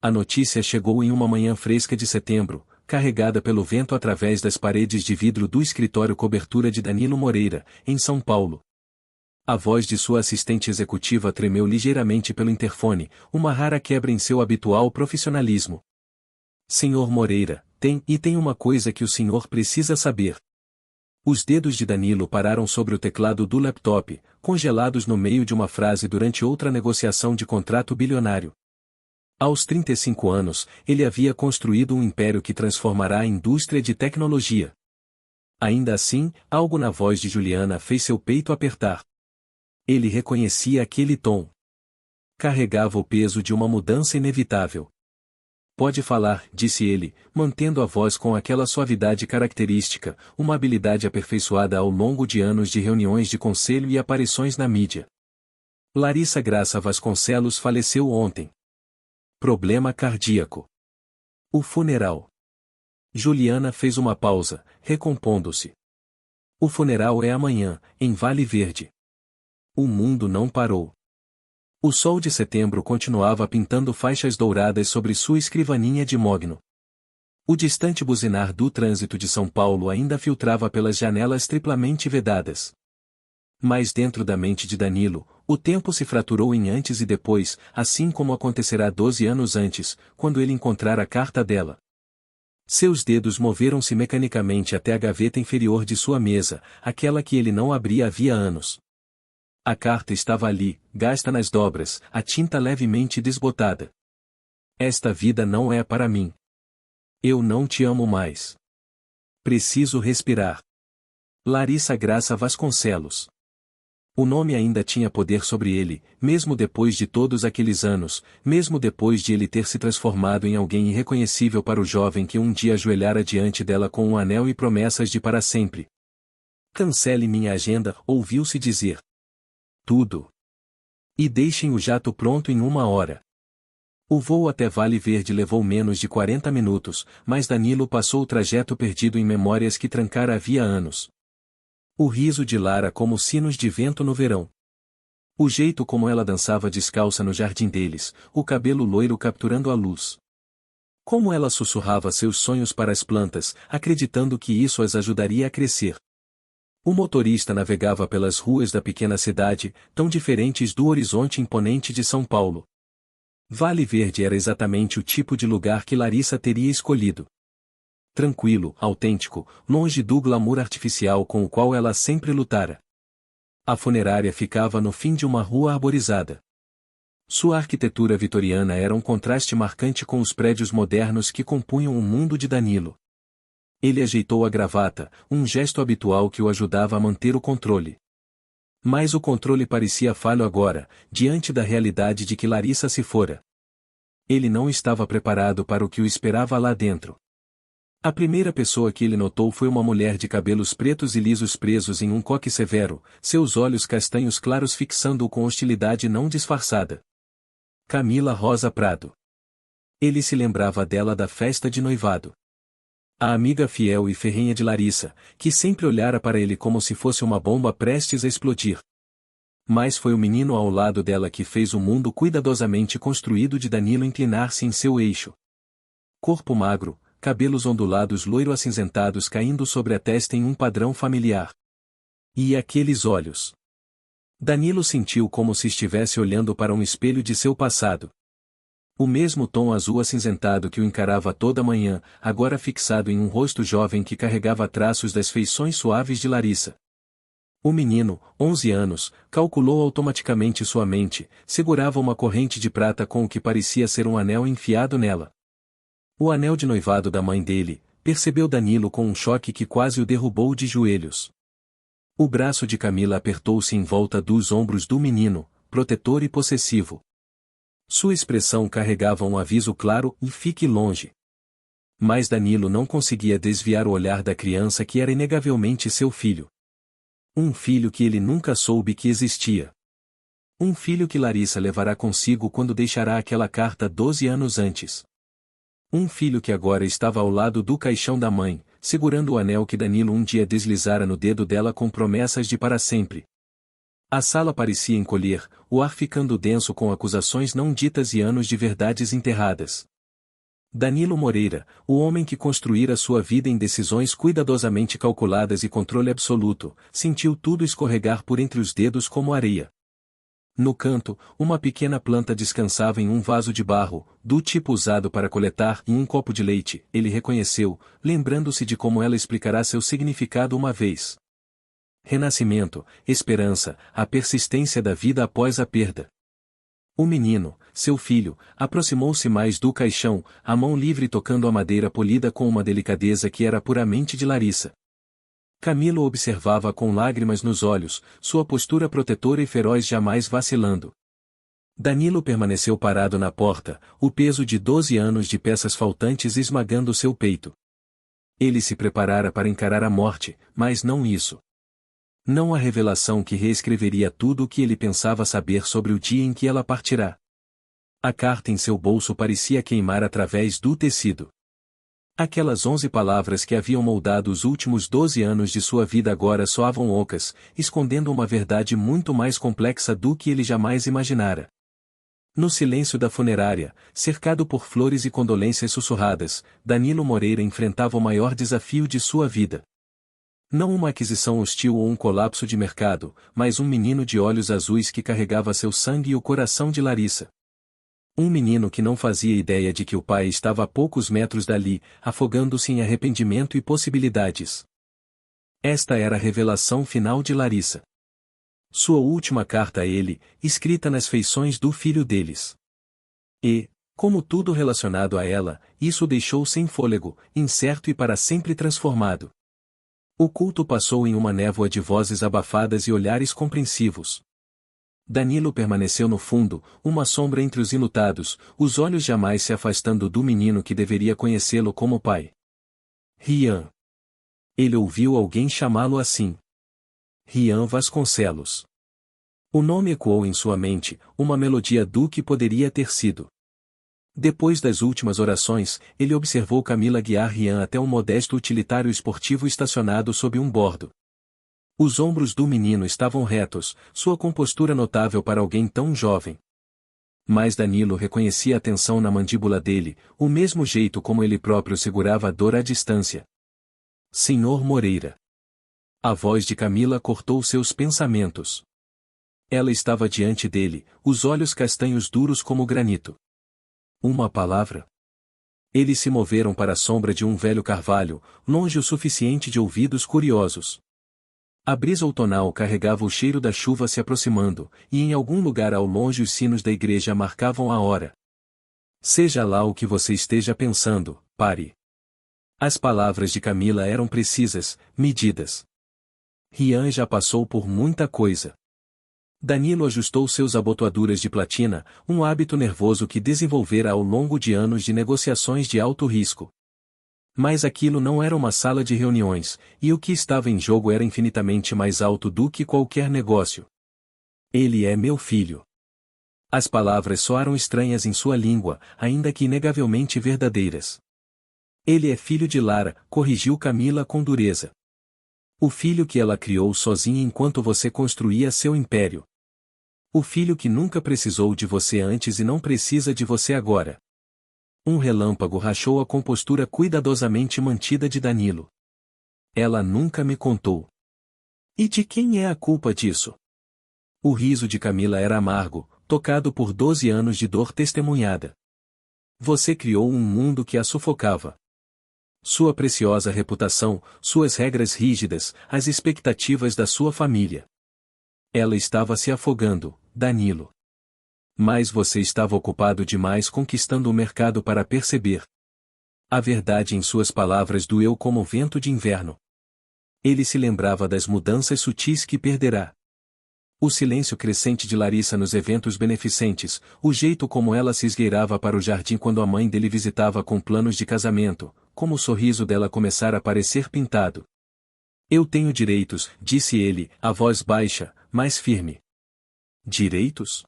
A notícia chegou em uma manhã fresca de setembro, carregada pelo vento através das paredes de vidro do escritório cobertura de Danilo Moreira, em São Paulo. A voz de sua assistente executiva tremeu ligeiramente pelo interfone, uma rara quebra em seu habitual profissionalismo. Senhor Moreira, tem uma coisa que o senhor precisa saber. Os dedos de Danilo pararam sobre o teclado do laptop, congelados no meio de uma frase durante outra negociação de contrato bilionário. Aos 35 anos, ele havia construído um império que transformará a indústria de tecnologia. Ainda assim, algo na voz de Juliana fez seu peito apertar. Ele reconhecia aquele tom. Carregava o peso de uma mudança inevitável. Pode falar, disse ele, mantendo a voz com aquela suavidade característica, uma habilidade aperfeiçoada ao longo de anos de reuniões de conselho e aparições na mídia. Larissa Graça Vasconcelos faleceu ontem. Problema cardíaco. O funeral. Juliana fez uma pausa, recompondo-se. O funeral é amanhã, em Vale Verde. O mundo não parou. O sol de setembro continuava pintando faixas douradas sobre sua escrivaninha de mogno. O distante buzinar do trânsito de São Paulo ainda filtrava pelas janelas triplamente vedadas. Mas dentro da mente de Danilo, o tempo se fraturou em antes e depois, assim como acontecerá 12 anos antes, quando ele encontrar a carta dela. Seus dedos moveram-se mecanicamente até a gaveta inferior de sua mesa, aquela que ele não abria havia anos. A carta estava ali, gasta nas dobras, a tinta levemente desbotada. Esta vida não é para mim. Eu não te amo mais. Preciso respirar. Larissa Graça Vasconcelos. O nome ainda tinha poder sobre ele, mesmo depois de todos aqueles anos, mesmo depois de ele ter se transformado em alguém irreconhecível para o jovem que um dia ajoelhara diante dela com um anel e promessas de para sempre. Cancele minha agenda, ouviu-se dizer. Tudo. E deixem o jato pronto em 1 hora. O voo até Vale Verde levou menos de 40 minutos, mas Danilo passou o trajeto perdido em memórias que trancara havia anos. O riso de Lara como sinos de vento no verão. O jeito como ela dançava descalça no jardim deles, o cabelo loiro capturando a luz. Como ela sussurrava seus sonhos para as plantas, acreditando que isso as ajudaria a crescer. O motorista navegava pelas ruas da pequena cidade, tão diferentes do horizonte imponente de São Paulo. Vale Verde era exatamente o tipo de lugar que Larissa teria escolhido. Tranquilo, autêntico, longe do glamour artificial com o qual ela sempre lutara. A funerária ficava no fim de uma rua arborizada. Sua arquitetura vitoriana era um contraste marcante com os prédios modernos que compunham o mundo de Danilo. Ele ajeitou a gravata, um gesto habitual que o ajudava a manter o controle. Mas o controle parecia falho agora, diante da realidade de que Larissa se fora. Ele não estava preparado para o que o esperava lá dentro. A primeira pessoa que ele notou foi uma mulher de cabelos pretos e lisos presos em um coque severo, seus olhos castanhos claros fixando-o com hostilidade não disfarçada. Camila Rosa Prado. Ele se lembrava dela da festa de noivado. A amiga fiel e ferrenha de Larissa, que sempre olhara para ele como se fosse uma bomba prestes a explodir. Mas foi o menino ao lado dela que fez o mundo cuidadosamente construído de Danilo inclinar-se em seu eixo. Corpo magro, cabelos ondulados loiro-acinzentados caindo sobre a testa em um padrão familiar. E aqueles olhos. Danilo sentiu como se estivesse olhando para um espelho de seu passado. O mesmo tom azul acinzentado que o encarava toda manhã, agora fixado em um rosto jovem que carregava traços das feições suaves de Larissa. O menino, 11 anos, calculou automaticamente sua mente, segurava uma corrente de prata com o que parecia ser um anel enfiado nela. O anel de noivado da mãe dele, percebeu Danilo com um choque que quase o derrubou de joelhos. O braço de Camila apertou-se em volta dos ombros do menino, protetor e possessivo. Sua expressão carregava um aviso claro e fique longe. Mas Danilo não conseguia desviar o olhar da criança que era inegavelmente seu filho. Um filho que ele nunca soube que existia. Um filho que Larissa levará consigo quando deixará aquela carta 12 anos antes. Um filho que agora estava ao lado do caixão da mãe, segurando o anel que Danilo um dia deslizara no dedo dela com promessas de para sempre. A sala parecia encolher, o ar ficando denso com acusações não ditas e anos de verdades enterradas. Danilo Moreira, o homem que construíra sua vida em decisões cuidadosamente calculadas e controle absoluto, sentiu tudo escorregar por entre os dedos como areia. No canto, uma pequena planta descansava em um vaso de barro, do tipo usado para coletar em um copo de leite. Ele reconheceu, lembrando-se de como ela explicará seu significado uma vez. Renascimento, esperança, a persistência da vida após a perda. O menino, seu filho, aproximou-se mais do caixão, a mão livre tocando a madeira polida com uma delicadeza que era puramente de Larissa. Camilo observava com lágrimas nos olhos, sua postura protetora e feroz jamais vacilando. Danilo permaneceu parado na porta, o peso de 12 anos de peças faltantes esmagando seu peito. Ele se preparara para encarar a morte, mas não isso. Não a revelação que reescreveria tudo o que ele pensava saber sobre o dia em que ela partirá. A carta em seu bolso parecia queimar através do tecido. Aquelas 11 palavras que haviam moldado os últimos 12 anos de sua vida agora soavam ocas, escondendo uma verdade muito mais complexa do que ele jamais imaginara. No silêncio da funerária, cercado por flores e condolências sussurradas, Danilo Moreira enfrentava o maior desafio de sua vida. Não uma aquisição hostil ou um colapso de mercado, mas um menino de olhos azuis que carregava seu sangue e o coração de Larissa. Um menino que não fazia ideia de que o pai estava a poucos metros dali, afogando-se em arrependimento e possibilidades. Esta era a revelação final de Larissa. Sua última carta a ele, escrita nas feições do filho deles. E, como tudo relacionado a ela, isso o deixou sem fôlego, incerto e para sempre transformado. O culto passou em uma névoa de vozes abafadas e olhares compreensivos. Danilo permaneceu no fundo, uma sombra entre os enlutados, os olhos jamais se afastando do menino que deveria conhecê-lo como pai. Rian. Ele ouviu alguém chamá-lo assim. Rian Vasconcelos. O nome ecoou em sua mente, uma melodia do que poderia ter sido. Depois das últimas orações, ele observou Camila guiar Rian até um modesto utilitário esportivo estacionado sob um bordo. Os ombros do menino estavam retos, sua compostura notável para alguém tão jovem. Mas Danilo reconhecia a tensão na mandíbula dele, o mesmo jeito como ele próprio segurava a dor à distância. Senhor Moreira. A voz de Camila cortou seus pensamentos. Ela estava diante dele, os olhos castanhos duros como granito. Uma palavra. Eles se moveram para a sombra de um velho carvalho, longe o suficiente de ouvidos curiosos. A brisa outonal carregava o cheiro da chuva se aproximando, e em algum lugar ao longe os sinos da igreja marcavam a hora. Seja lá o que você esteja pensando, pare. As palavras de Camila eram precisas, medidas. Rian já passou por muita coisa. Danilo ajustou seus abotoaduras de platina, um hábito nervoso que desenvolvera ao longo de anos de negociações de alto risco. Mas aquilo não era uma sala de reuniões, e o que estava em jogo era infinitamente mais alto do que qualquer negócio. Ele é meu filho. As palavras soaram estranhas em sua língua, ainda que inegavelmente verdadeiras. Ele é filho de Lara, corrigiu Camila com dureza. O filho que ela criou sozinha enquanto você construía seu império. O filho que nunca precisou de você antes e não precisa de você agora. Um relâmpago rachou a compostura cuidadosamente mantida de Danilo. Ela nunca me contou. E de quem é a culpa disso? O riso de Camila era amargo, tocado por 12 anos de dor testemunhada. Você criou um mundo que a sufocava. Sua preciosa reputação, suas regras rígidas, as expectativas da sua família. Ela estava se afogando, Danilo. Mas você estava ocupado demais conquistando o mercado para perceber. A verdade em suas palavras doeu como vento de inverno. Ele se lembrava das mudanças sutis que perderá. O silêncio crescente de Larissa nos eventos beneficentes, o jeito como ela se esgueirava para o jardim quando a mãe dele visitava com planos de casamento, como o sorriso dela começara a parecer pintado. Eu tenho direitos, disse ele, a voz baixa, mas firme. Direitos?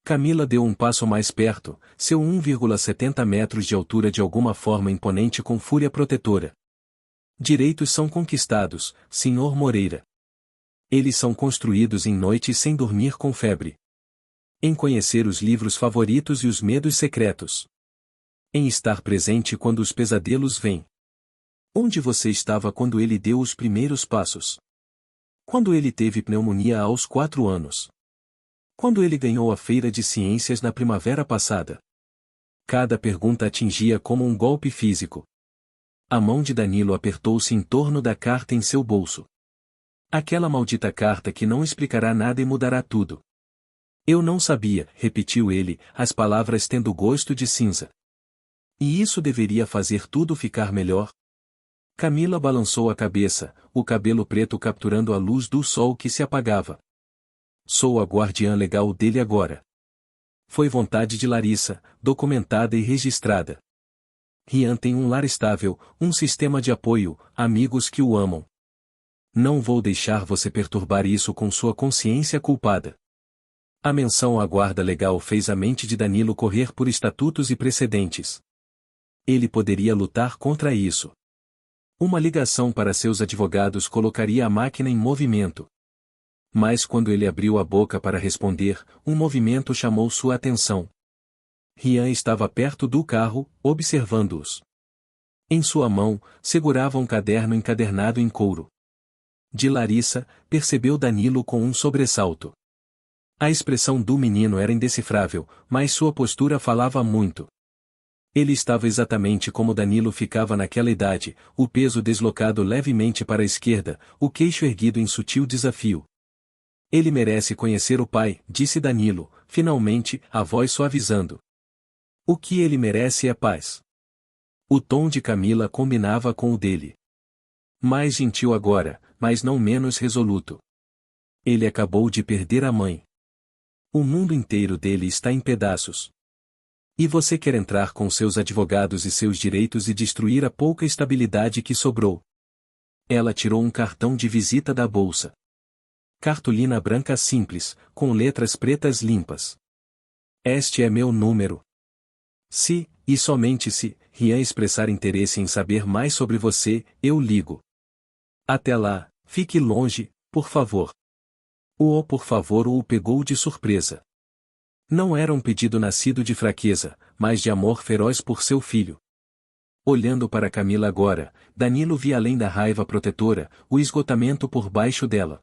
Camila deu um passo mais perto, seu 1,70 metros de altura de alguma forma imponente com fúria protetora. Direitos são conquistados, Sr. Moreira. Eles são construídos em noites sem dormir com febre. Em conhecer os livros favoritos e os medos secretos. Em estar presente quando os pesadelos vêm. Onde você estava quando ele deu os primeiros passos? Quando ele teve pneumonia aos 4 anos? Quando ele ganhou a feira de ciências na primavera passada? Cada pergunta atingia como um golpe físico. A mão de Danilo apertou-se em torno da carta em seu bolso. Aquela maldita carta que não explicará nada e mudará tudo. Eu não sabia, repetiu ele, as palavras tendo gosto de cinza. E isso deveria fazer tudo ficar melhor? Camila balançou a cabeça, o cabelo preto capturando a luz do sol que se apagava. Sou a guardiã legal dele agora. Foi vontade de Larissa, documentada e registrada. Rian tem um lar estável, um sistema de apoio, amigos que o amam. Não vou deixar você perturbar isso com sua consciência culpada. A menção à guarda legal fez a mente de Danilo correr por estatutos e precedentes. Ele poderia lutar contra isso. Uma ligação para seus advogados colocaria a máquina em movimento. Mas quando ele abriu a boca para responder, um movimento chamou sua atenção. Rian estava perto do carro, observando-os. Em sua mão, segurava um caderno encadernado em couro. De Larissa, percebeu Danilo com um sobressalto. A expressão do menino era indecifrável, mas sua postura falava muito. Ele estava exatamente como Danilo ficava naquela idade, o peso deslocado levemente para a esquerda, o queixo erguido em sutil desafio. Ele merece conhecer o pai, disse Danilo, finalmente, a voz suavizando. O que ele merece é paz. O tom de Camila combinava com o dele. Mais gentil agora, mas não menos resoluto. Ele acabou de perder a mãe. O mundo inteiro dele está em pedaços. E você quer entrar com seus advogados e seus direitos e destruir a pouca estabilidade que sobrou. Ela tirou um cartão de visita da bolsa. Cartolina branca simples, com letras pretas limpas. Este é meu número. Se, e somente se, Rian expressar interesse em saber mais sobre você, eu ligo. Até lá, fique longe, por favor. O por favor o pegou de surpresa. Não era um pedido nascido de fraqueza, mas de amor feroz por seu filho. Olhando para Camila agora, Danilo via além da raiva protetora, o esgotamento por baixo dela.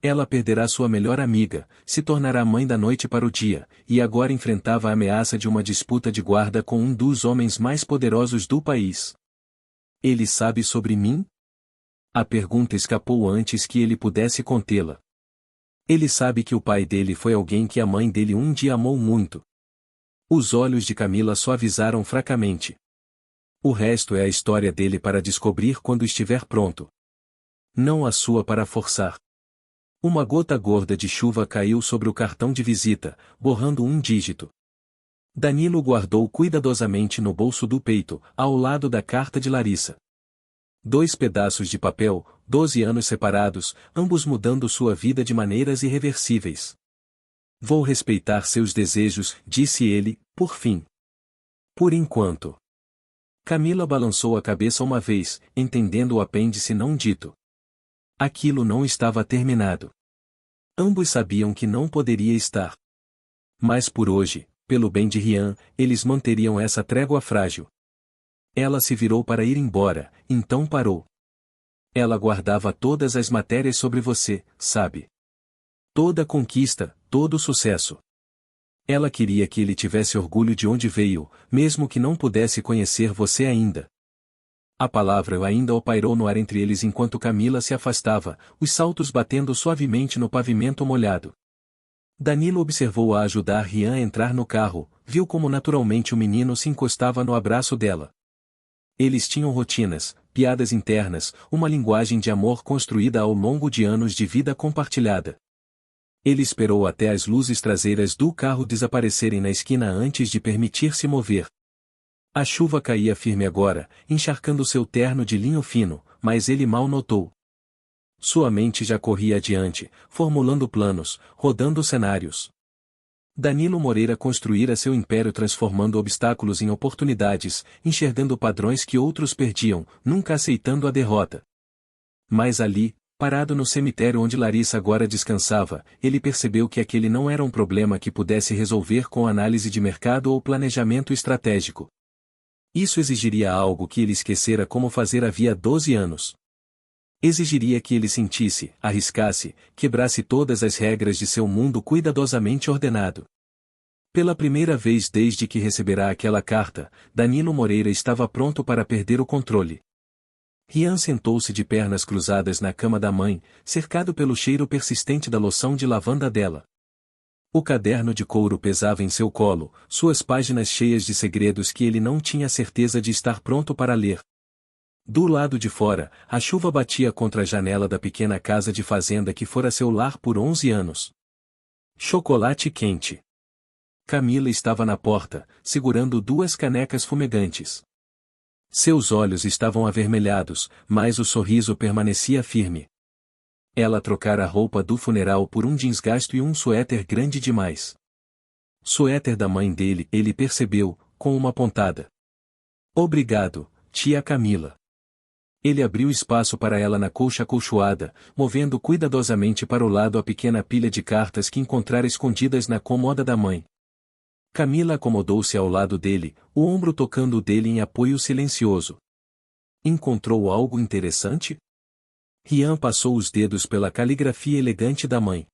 Ela perderá sua melhor amiga, se tornará mãe da noite para o dia, e agora enfrentava a ameaça de uma disputa de guarda com um dos homens mais poderosos do país. Ele sabe sobre mim? A pergunta escapou antes que ele pudesse contê-la. Ele sabe que o pai dele foi alguém que a mãe dele um dia amou muito. Os olhos de Camila suavizaram fracamente. O resto é a história dele para descobrir quando estiver pronto. Não a sua para forçar. Uma gota gorda de chuva caiu sobre o cartão de visita, borrando um dígito. Danilo guardou cuidadosamente no bolso do peito, ao lado da carta de Larissa. 2 pedaços de papel, 12 anos separados, ambos mudando sua vida de maneiras irreversíveis. Vou respeitar seus desejos, disse ele, por fim. Por enquanto. Camila balançou a cabeça uma vez, entendendo o apêndice não dito. Aquilo não estava terminado. Ambos sabiam que não poderia estar. Mas por hoje, pelo bem de Rian, eles manteriam essa trégua frágil. Ela se virou para ir embora, então parou. Ela guardava todas as matérias sobre você, sabe? Toda conquista, todo sucesso. Ela queria que ele tivesse orgulho de onde veio, mesmo que não pudesse conhecer você ainda. A palavra ainda pairou no ar entre eles enquanto Camila se afastava, os saltos batendo suavemente no pavimento molhado. Danilo observou-a ajudar Rian a entrar no carro, viu como naturalmente o menino se encostava no abraço dela. Eles tinham rotinas, piadas internas, uma linguagem de amor construída ao longo de anos de vida compartilhada. Ele esperou até as luzes traseiras do carro desaparecerem na esquina antes de permitir-se mover. A chuva caía firme agora, encharcando seu terno de linho fino, mas ele mal notou. Sua mente já corria adiante, formulando planos, rodando cenários. Danilo Moreira construíra seu império transformando obstáculos em oportunidades, enxergando padrões que outros perdiam, nunca aceitando a derrota. Mas ali, parado no cemitério onde Larissa agora descansava, ele percebeu que aquele não era um problema que pudesse resolver com análise de mercado ou planejamento estratégico. Isso exigiria algo que ele esquecera como fazer havia 12 anos. Exigiria que ele sentisse, arriscasse, quebrasse todas as regras de seu mundo cuidadosamente ordenado. Pela primeira vez desde que receberá aquela carta, Danilo Moreira estava pronto para perder o controle. Rian sentou-se de pernas cruzadas na cama da mãe, cercado pelo cheiro persistente da loção de lavanda dela. O caderno de couro pesava em seu colo, suas páginas cheias de segredos que ele não tinha certeza de estar pronto para ler. Do lado de fora, a chuva batia contra a janela da pequena casa de fazenda que fora seu lar por 11 anos. Chocolate quente. Camila estava na porta, segurando 2 canecas fumegantes. Seus olhos estavam avermelhados, mas o sorriso permanecia firme. Ela trocara a roupa do funeral por um jeans gasto e um suéter grande demais. Suéter da mãe dele, ele percebeu, com uma pontada. Obrigado, tia Camila. Ele abriu espaço para ela na colcha acolchoada, movendo cuidadosamente para o lado a pequena pilha de cartas que encontrara escondidas na cômoda da mãe. Camila acomodou-se ao lado dele, o ombro tocando o dele em apoio silencioso. Encontrou algo interessante? Rian passou os dedos pela caligrafia elegante da mãe.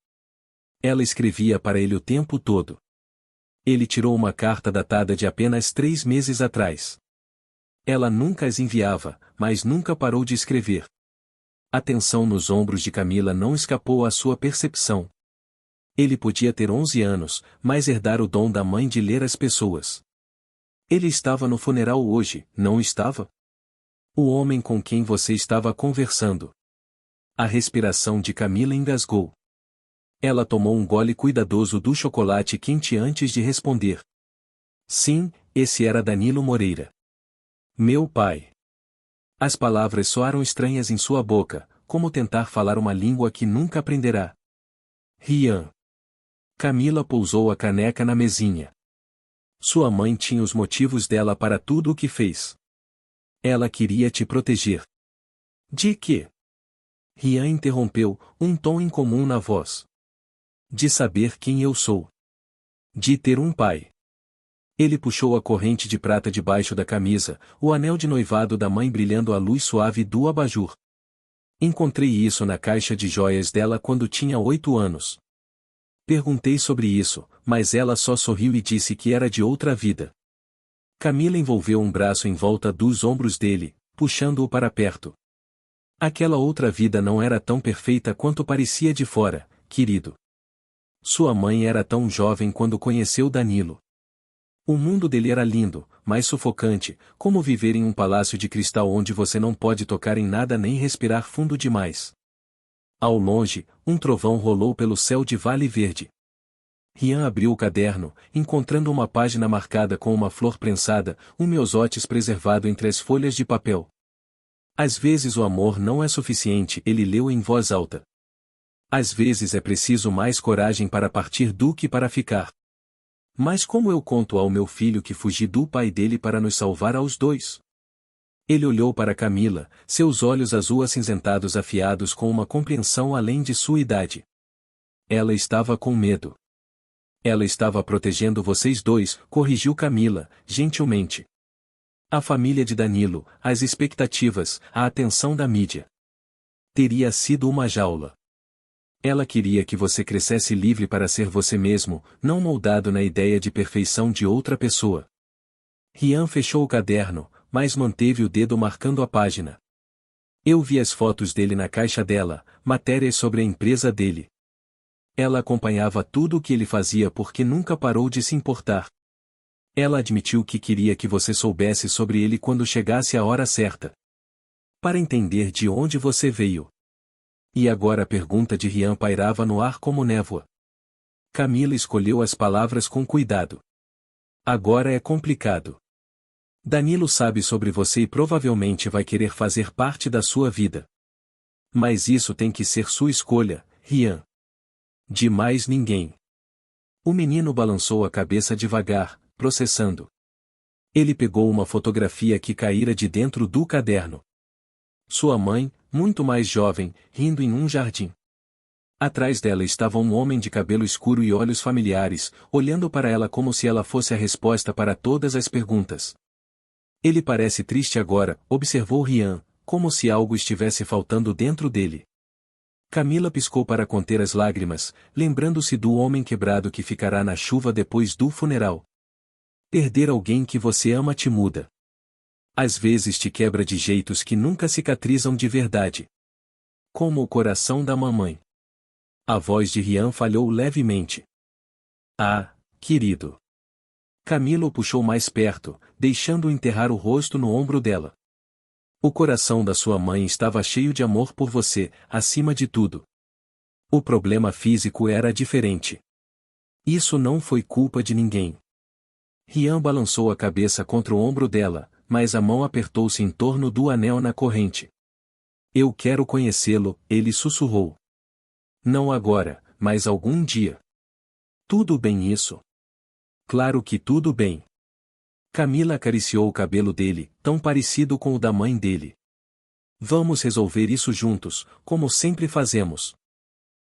Ela escrevia para ele o tempo todo. Ele tirou uma carta datada de apenas 3 meses atrás. Ela nunca as enviava, mas nunca parou de escrever. A tensão nos ombros de Camila não escapou à sua percepção. Ele podia ter 11 anos, mas herdar o dom da mãe de ler as pessoas. Ele estava no funeral hoje, não estava? O homem com quem você estava conversando. A respiração de Camila engasgou. Ela tomou um gole cuidadoso do chocolate quente antes de responder. Sim, esse era Danilo Moreira. Meu pai. As palavras soaram estranhas em sua boca, como tentar falar uma língua que nunca aprenderá. Rian. Camila pousou a caneca na mesinha. Sua mãe tinha os motivos dela para tudo o que fez. Ela queria te proteger. De quê? Rian interrompeu, um tom incomum na voz. De saber quem eu sou. De ter um pai. Ele puxou a corrente de prata debaixo da camisa, o anel de noivado da mãe brilhando à luz suave do abajur. Encontrei isso na caixa de joias dela quando tinha 8 anos. Perguntei sobre isso, mas ela só sorriu e disse que era de outra vida. Camila envolveu um braço em volta dos ombros dele, puxando-o para perto. Aquela outra vida não era tão perfeita quanto parecia de fora, querido. Sua mãe era tão jovem quando conheceu Danilo. O mundo dele era lindo, mas sufocante, como viver em um palácio de cristal onde você não pode tocar em nada nem respirar fundo demais. Ao longe, um trovão rolou pelo céu de Vale Verde. Rian abriu o caderno, encontrando uma página marcada com uma flor prensada, um miosótis preservado entre as folhas de papel. Às vezes o amor não é suficiente, ele leu em voz alta. Às vezes é preciso mais coragem para partir do que para ficar. Mas como eu conto ao meu filho que fugi do pai dele para nos salvar aos dois? Ele olhou para Camila, seus olhos azul-acinzentados afiados com uma compreensão além de sua idade. Ela estava com medo. Ela estava protegendo vocês dois, corrigiu Camila, gentilmente. A família de Danilo, as expectativas, a atenção da mídia. Teria sido uma jaula. Ela queria que você crescesse livre para ser você mesmo, não moldado na ideia de perfeição de outra pessoa. Rian fechou o caderno, mas manteve o dedo marcando a página. Eu vi as fotos dele na caixa dela, matérias sobre a empresa dele. Ela acompanhava tudo o que ele fazia porque nunca parou de se importar. Ela admitiu que queria que você soubesse sobre ele quando chegasse a hora certa. Para entender de onde você veio. E agora a pergunta de Rian pairava no ar como névoa. Camila escolheu as palavras com cuidado. Agora é complicado. Danilo sabe sobre você e provavelmente vai querer fazer parte da sua vida. Mas isso tem que ser sua escolha, Rian. De mais ninguém. O menino balançou a cabeça devagar, processando. Ele pegou uma fotografia que caíra de dentro do caderno. Sua mãe, muito mais jovem, rindo em um jardim. Atrás dela estava um homem de cabelo escuro e olhos familiares, olhando para ela como se ela fosse a resposta para todas as perguntas. Ele parece triste agora, observou Rian, como se algo estivesse faltando dentro dele. Camila piscou para conter as lágrimas, lembrando-se do homem quebrado que ficará na chuva depois do funeral. Perder alguém que você ama te muda. Às vezes te quebra de jeitos que nunca cicatrizam de verdade. Como o coração da mamãe. A voz de Rian falhou levemente. Ah, querido. Camila o puxou mais perto, deixando-o enterrar o rosto no ombro dela. O coração da sua mãe estava cheio de amor por você, acima de tudo. O problema físico era diferente. Isso não foi culpa de ninguém. Rian balançou a cabeça contra o ombro dela, mas a mão apertou-se em torno do anel na corrente. Eu quero conhecê-lo, ele sussurrou. Não agora, mas algum dia. Tudo bem isso? Claro que tudo bem. Camila acariciou o cabelo dele, tão parecido com o da mãe dele. Vamos resolver isso juntos, como sempre fazemos.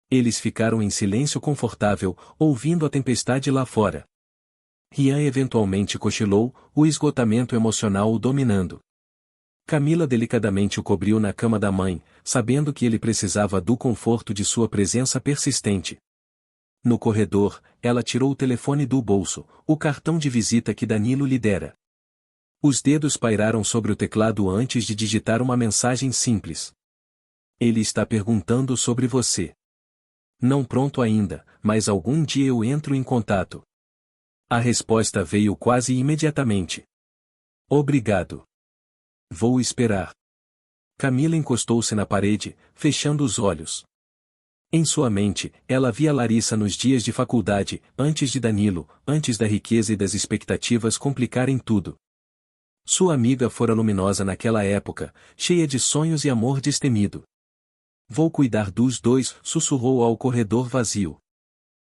Eles ficaram em silêncio confortável, ouvindo a tempestade lá fora. Rian eventualmente cochilou, o esgotamento emocional o dominando. Camila delicadamente o cobriu na cama da mãe, sabendo que ele precisava do conforto de sua presença persistente. No corredor, ela tirou o telefone do bolso, o cartão de visita que Danilo lhe dera. Os dedos pairaram sobre o teclado antes de digitar uma mensagem simples. Ele está perguntando sobre você. Não pronto ainda, mas algum dia eu entro em contato. A resposta veio quase imediatamente. Obrigado. Vou esperar. Camila encostou-se na parede, fechando os olhos. Em sua mente, ela via Larissa nos dias de faculdade, antes de Danilo, antes da riqueza e das expectativas complicarem tudo. Sua amiga fora luminosa naquela época, cheia de sonhos e amor destemido. Vou cuidar dos dois, sussurrou ao corredor vazio.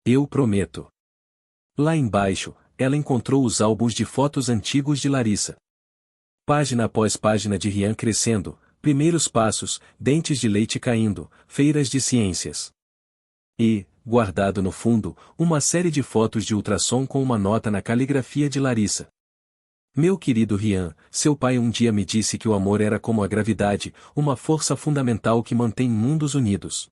Eu prometo. Lá embaixo, ela encontrou os álbuns de fotos antigos de Larissa. Página após página de Rian crescendo, primeiros passos, dentes de leite caindo, feiras de ciências. E, guardado no fundo, uma série de fotos de ultrassom com uma nota na caligrafia de Larissa. Meu querido Rian, seu pai um dia me disse que o amor era como a gravidade, uma força fundamental que mantém mundos unidos.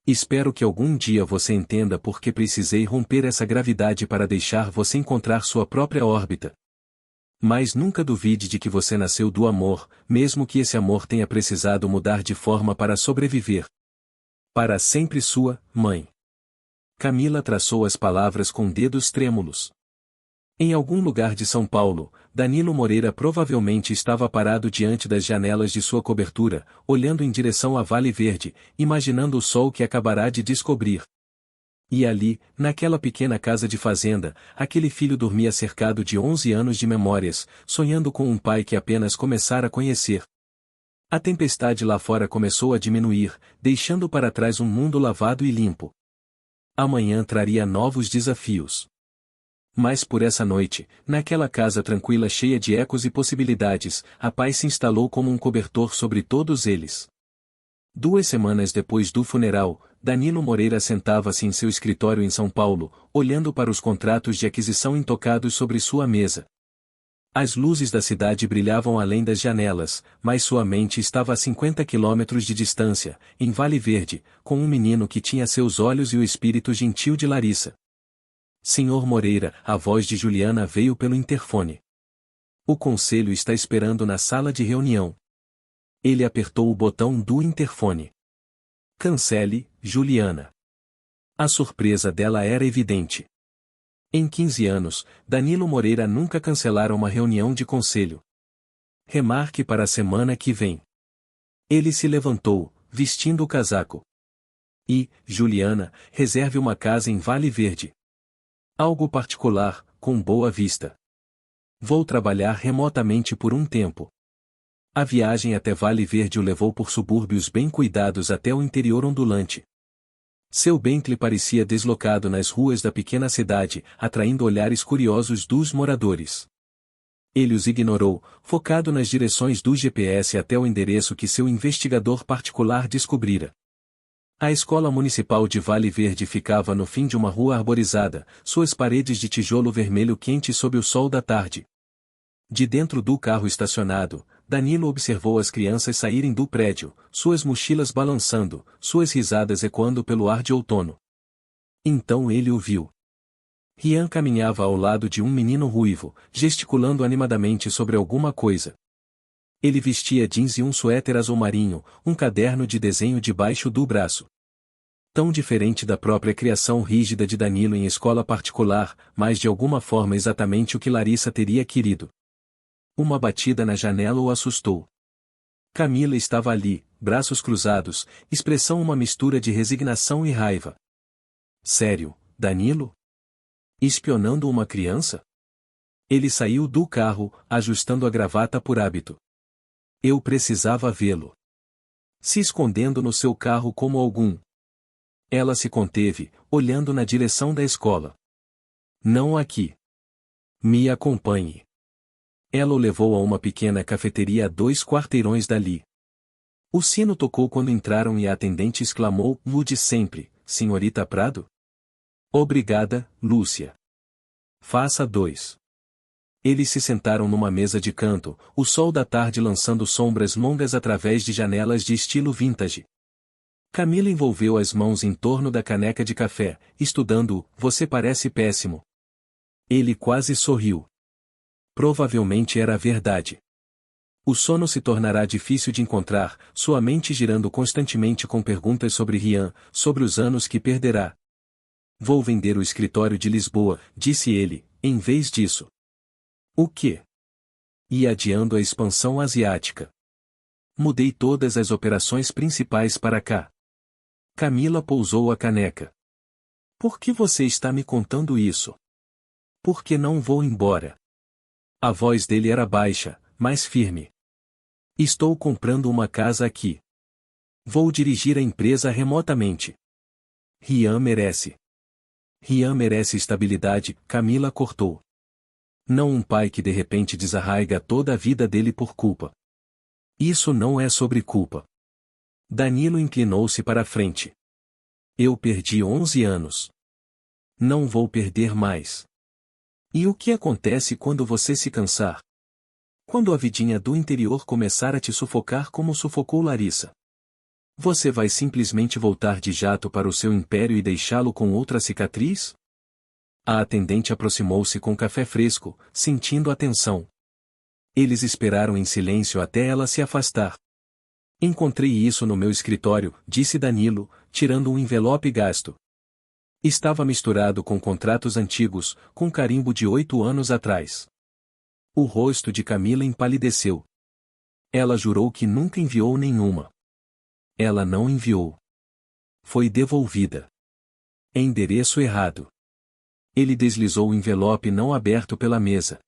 Espero que algum dia você entenda por que precisei romper essa gravidade para deixar você encontrar sua própria órbita. Mas nunca duvide de que você nasceu do amor, mesmo que esse amor tenha precisado mudar de forma para sobreviver. Para sempre sua, mãe. Camila traçou as palavras com dedos trêmulos. Em algum lugar de São Paulo, Danilo Moreira provavelmente estava parado diante das janelas de sua cobertura, olhando em direção a Vale Verde, imaginando o sol que acabará de descobrir. E ali, naquela pequena casa de fazenda, aquele filho dormia cercado de 11 anos de memórias, sonhando com um pai que apenas começara a conhecer. A tempestade lá fora começou a diminuir, deixando para trás um mundo lavado e limpo. Amanhã traria novos desafios. Mas por essa noite, naquela casa tranquila cheia de ecos e possibilidades, a paz se instalou como um cobertor sobre todos eles. 2 semanas depois do funeral, Danilo Moreira sentava-se em seu escritório em São Paulo, olhando para os contratos de aquisição intocados sobre sua mesa. As luzes da cidade brilhavam além das janelas, mas sua mente estava a 50 quilômetros de distância, em Vale Verde, com um menino que tinha seus olhos e o espírito gentil de Larissa. Senhor Moreira, a voz de Juliana veio pelo interfone. O conselho está esperando na sala de reunião. Ele apertou o botão do interfone. Cancele, Juliana. A surpresa dela era evidente. Em 15 anos, Danilo Moreira nunca cancelara uma reunião de conselho. Remarque para a semana que vem. Ele se levantou, vestindo o casaco. E, Juliana, reserve uma casa em Vale Verde. Algo particular, com boa vista. Vou trabalhar remotamente por um tempo. A viagem até Vale Verde o levou por subúrbios bem cuidados até o interior ondulante. Seu Bentley parecia deslocado nas ruas da pequena cidade, atraindo olhares curiosos dos moradores. Ele os ignorou, focado nas direções do GPS até o endereço que seu investigador particular descobrira. A escola municipal de Vale Verde ficava no fim de uma rua arborizada, suas paredes de tijolo vermelho quente sob o sol da tarde. De dentro do carro estacionado, Danilo observou as crianças saírem do prédio, suas mochilas balançando, suas risadas ecoando pelo ar de outono. Então ele o viu. Rian caminhava ao lado de um menino ruivo, gesticulando animadamente sobre alguma coisa. Ele vestia jeans e um suéter azul marinho, um caderno de desenho debaixo do braço. Tão diferente da própria criação rígida de Danilo em escola particular, mas de alguma forma exatamente o que Larissa teria querido. Uma batida na janela o assustou. Camila estava ali, braços cruzados, expressão uma mistura de resignação e raiva. Sério, Danilo? Espionando uma criança? Ele saiu do carro, ajustando a gravata por hábito. Eu precisava vê-lo. Se escondendo no seu carro como algum. Ela se conteve, olhando na direção da escola. Não aqui. Me acompanhe. Ela o levou a uma pequena cafeteria a 2 quarteirões dali. O sino tocou quando entraram e a atendente exclamou, "O de sempre, senhorita Prado?" Obrigada, Lúcia. Faça 2. Eles se sentaram numa mesa de canto, o sol da tarde lançando sombras longas através de janelas de estilo vintage. Camila envolveu as mãos em torno da caneca de café, estudando-o. Você parece péssimo. Ele quase sorriu. Provavelmente era verdade. O sono se tornará difícil de encontrar, sua mente girando constantemente com perguntas sobre Rian, sobre os anos que perderá. Vou vender o escritório de Lisboa, disse ele, em vez disso. O quê? E adiando a expansão asiática. Mudei todas as operações principais para cá. Camila pousou a caneca. Por que você está me contando isso? Porque não vou embora. A voz dele era baixa, mas firme. Estou comprando uma casa aqui. Vou dirigir a empresa remotamente. Rian merece. Rian merece estabilidade, Camila cortou. Não um pai que de repente desarraiga toda a vida dele por culpa. Isso não é sobre culpa. Danilo inclinou-se para a frente. Eu perdi 11 anos. Não vou perder mais. E o que acontece quando você se cansar? Quando a vidinha do interior começar a te sufocar como sufocou Larissa? Você vai simplesmente voltar de jato para o seu império e deixá-lo com outra cicatriz? A atendente aproximou-se com café fresco, sentindo a tensão. Eles esperaram em silêncio até ela se afastar. Encontrei isso no meu escritório, disse Danilo, tirando um envelope gasto. Estava misturado com contratos antigos, com carimbo de 8 anos atrás. O rosto de Camila empalideceu. Ela jurou que nunca enviou nenhuma. Ela não enviou. Foi devolvida. Endereço errado. Ele deslizou o envelope não aberto pela mesa.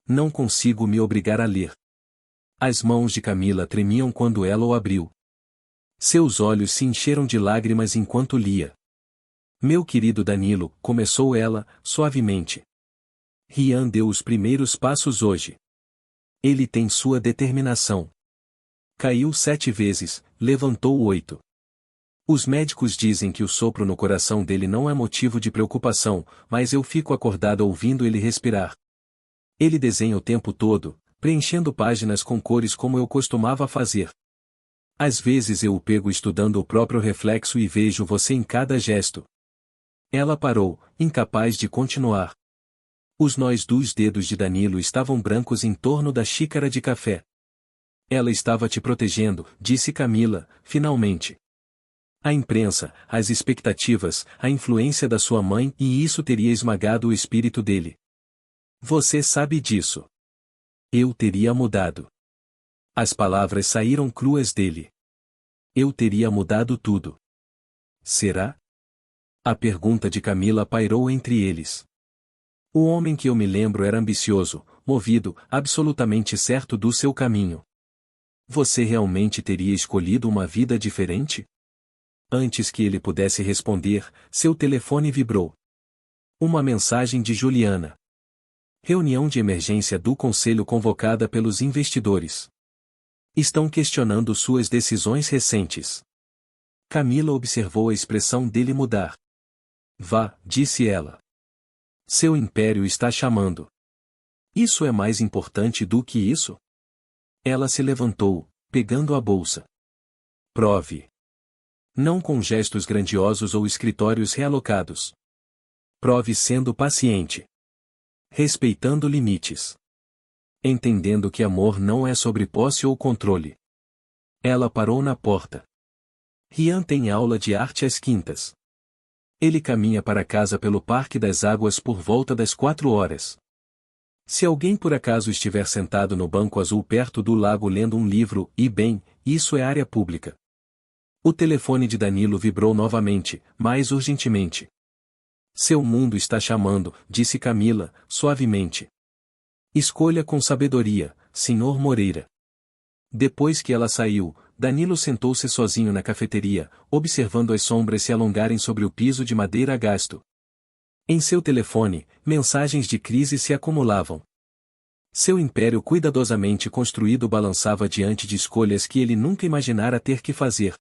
Não consigo me obrigar a ler. As mãos de Camila tremiam quando ela o abriu. Seus olhos se encheram de lágrimas enquanto lia. Meu querido Danilo, começou ela, suavemente. Rian deu os primeiros passos hoje. Ele tem sua determinação. Caiu 7 vezes, levantou 8. Os médicos dizem que o sopro no coração dele não é motivo de preocupação, mas eu fico acordado ouvindo ele respirar. Ele desenha o tempo todo, preenchendo páginas com cores como eu costumava fazer. Às vezes eu o pego estudando o próprio reflexo e vejo você em cada gesto. Ela parou, incapaz de continuar. Os nós dos dedos de Danilo estavam brancos em torno da xícara de café. Ela estava te protegendo, disse Camila, finalmente. A imprensa, as expectativas, a influência da sua mãe e isso teria esmagado o espírito dele. Você sabe disso. Eu teria mudado. As palavras saíram cruas dele. Eu teria mudado tudo. Será? A pergunta de Camila pairou entre eles. O homem que eu me lembro era ambicioso, movido, absolutamente certo do seu caminho. Você realmente teria escolhido uma vida diferente? Antes que ele pudesse responder, seu telefone vibrou. Uma mensagem de Juliana. Reunião de emergência do conselho convocada pelos investidores. Estão questionando suas decisões recentes. Camila observou a expressão dele mudar. Vá, disse ela. Seu império está chamando. Isso é mais importante do que isso? Ela se levantou, pegando a bolsa. Prove. Não com gestos grandiosos ou escritórios realocados. Prove sendo paciente. Respeitando limites. Entendendo que amor não é sobre posse ou controle. Ela parou na porta. Rian tem aula de arte às quintas. Ele caminha para casa pelo Parque das Águas por volta das 4 horas. Se alguém por acaso estiver sentado no banco azul perto do lago lendo um livro, e bem, isso é área pública. O telefone de Danilo vibrou novamente, mais urgentemente. Seu mundo está chamando, disse Camila, suavemente. Escolha com sabedoria, Sr. Moreira. Depois que ela saiu, Danilo sentou-se sozinho na cafeteria, observando as sombras se alongarem sobre o piso de madeira gasto. Em seu telefone, mensagens de crise se acumulavam. Seu império cuidadosamente construído balançava diante de escolhas que ele nunca imaginara ter que fazer.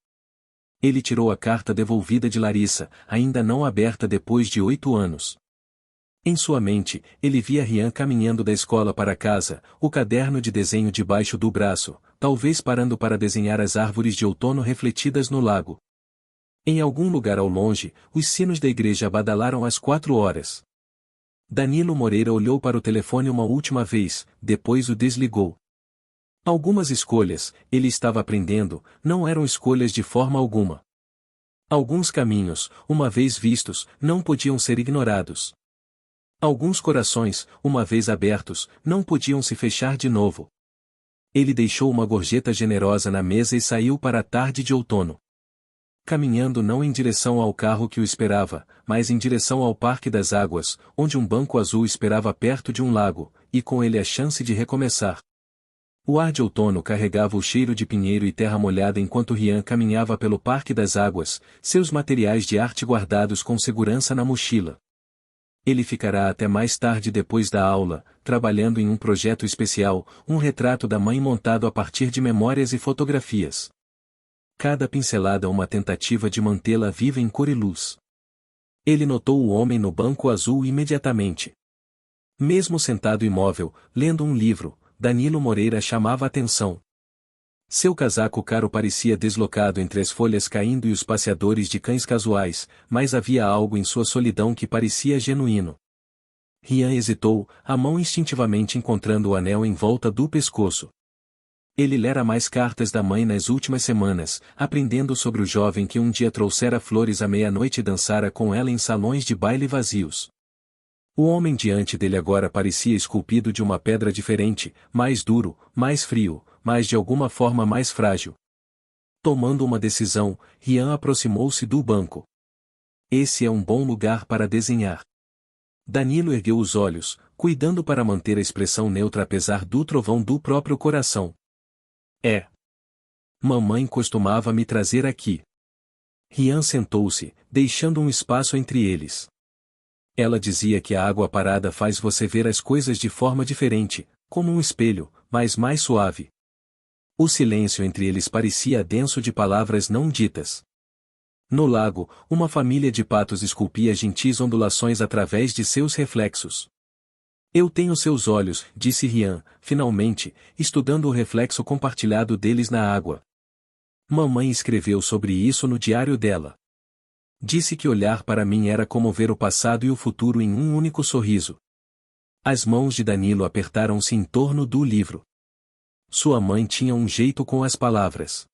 Ele tirou a carta devolvida de Larissa, ainda não aberta depois de 8 anos. Em sua mente, ele via Rian caminhando da escola para casa, o caderno de desenho debaixo do braço, talvez parando para desenhar as árvores de outono refletidas no lago. Em algum lugar ao longe, os sinos da igreja badalaram às 4 horas. Danilo Moreira olhou para o telefone uma última vez, depois o desligou. Algumas escolhas, ele estava aprendendo, não eram escolhas de forma alguma. Alguns caminhos, uma vez vistos, não podiam ser ignorados. Alguns corações, uma vez abertos, não podiam se fechar de novo. Ele deixou uma gorjeta generosa na mesa e saiu para a tarde de outono. Caminhando não em direção ao carro que o esperava, mas em direção ao Parque das Águas, onde um banco azul esperava perto de um lago, e com ele a chance de recomeçar. O ar de outono carregava o cheiro de pinheiro e terra molhada enquanto Rian caminhava pelo Parque das Águas, seus materiais de arte guardados com segurança na mochila. Ele ficará até mais tarde depois da aula, trabalhando em um projeto especial, um retrato da mãe montado a partir de memórias e fotografias. Cada pincelada uma tentativa de mantê-la viva em cor e luz. Ele notou o homem no banco azul imediatamente. Mesmo sentado imóvel, lendo um livro, Danilo Moreira chamava a atenção. Seu casaco caro parecia deslocado entre as folhas caindo e os passeadores de cães casuais, mas havia algo em sua solidão que parecia genuíno. Rian hesitou, a mão instintivamente encontrando o anel em volta do pescoço. Ele lera mais cartas da mãe nas últimas semanas, aprendendo sobre o jovem que um dia trouxera flores à meia-noite e dançara com ela em salões de baile vazios. O homem diante dele agora parecia esculpido de uma pedra diferente, mais duro, mais frio, mas de alguma forma mais frágil. Tomando uma decisão, Rian aproximou-se do banco. Esse é um bom lugar para desenhar. Danilo ergueu os olhos, cuidando para manter a expressão neutra apesar do trovão do próprio coração. É. Mamãe costumava me trazer aqui. Rian sentou-se, deixando um espaço entre eles. Ela dizia que a água parada faz você ver as coisas de forma diferente, como um espelho, mas mais suave. O silêncio entre eles parecia denso de palavras não ditas. No lago, uma família de patos esculpia gentis ondulações através de seus reflexos. Eu tenho seus olhos, disse Rian, finalmente, estudando o reflexo compartilhado deles na água. Mamãe escreveu sobre isso no diário dela. Disse que olhar para mim era como ver o passado e o futuro em um único sorriso. As mãos de Danilo apertaram-se em torno do livro. Sua mãe tinha um jeito com as palavras.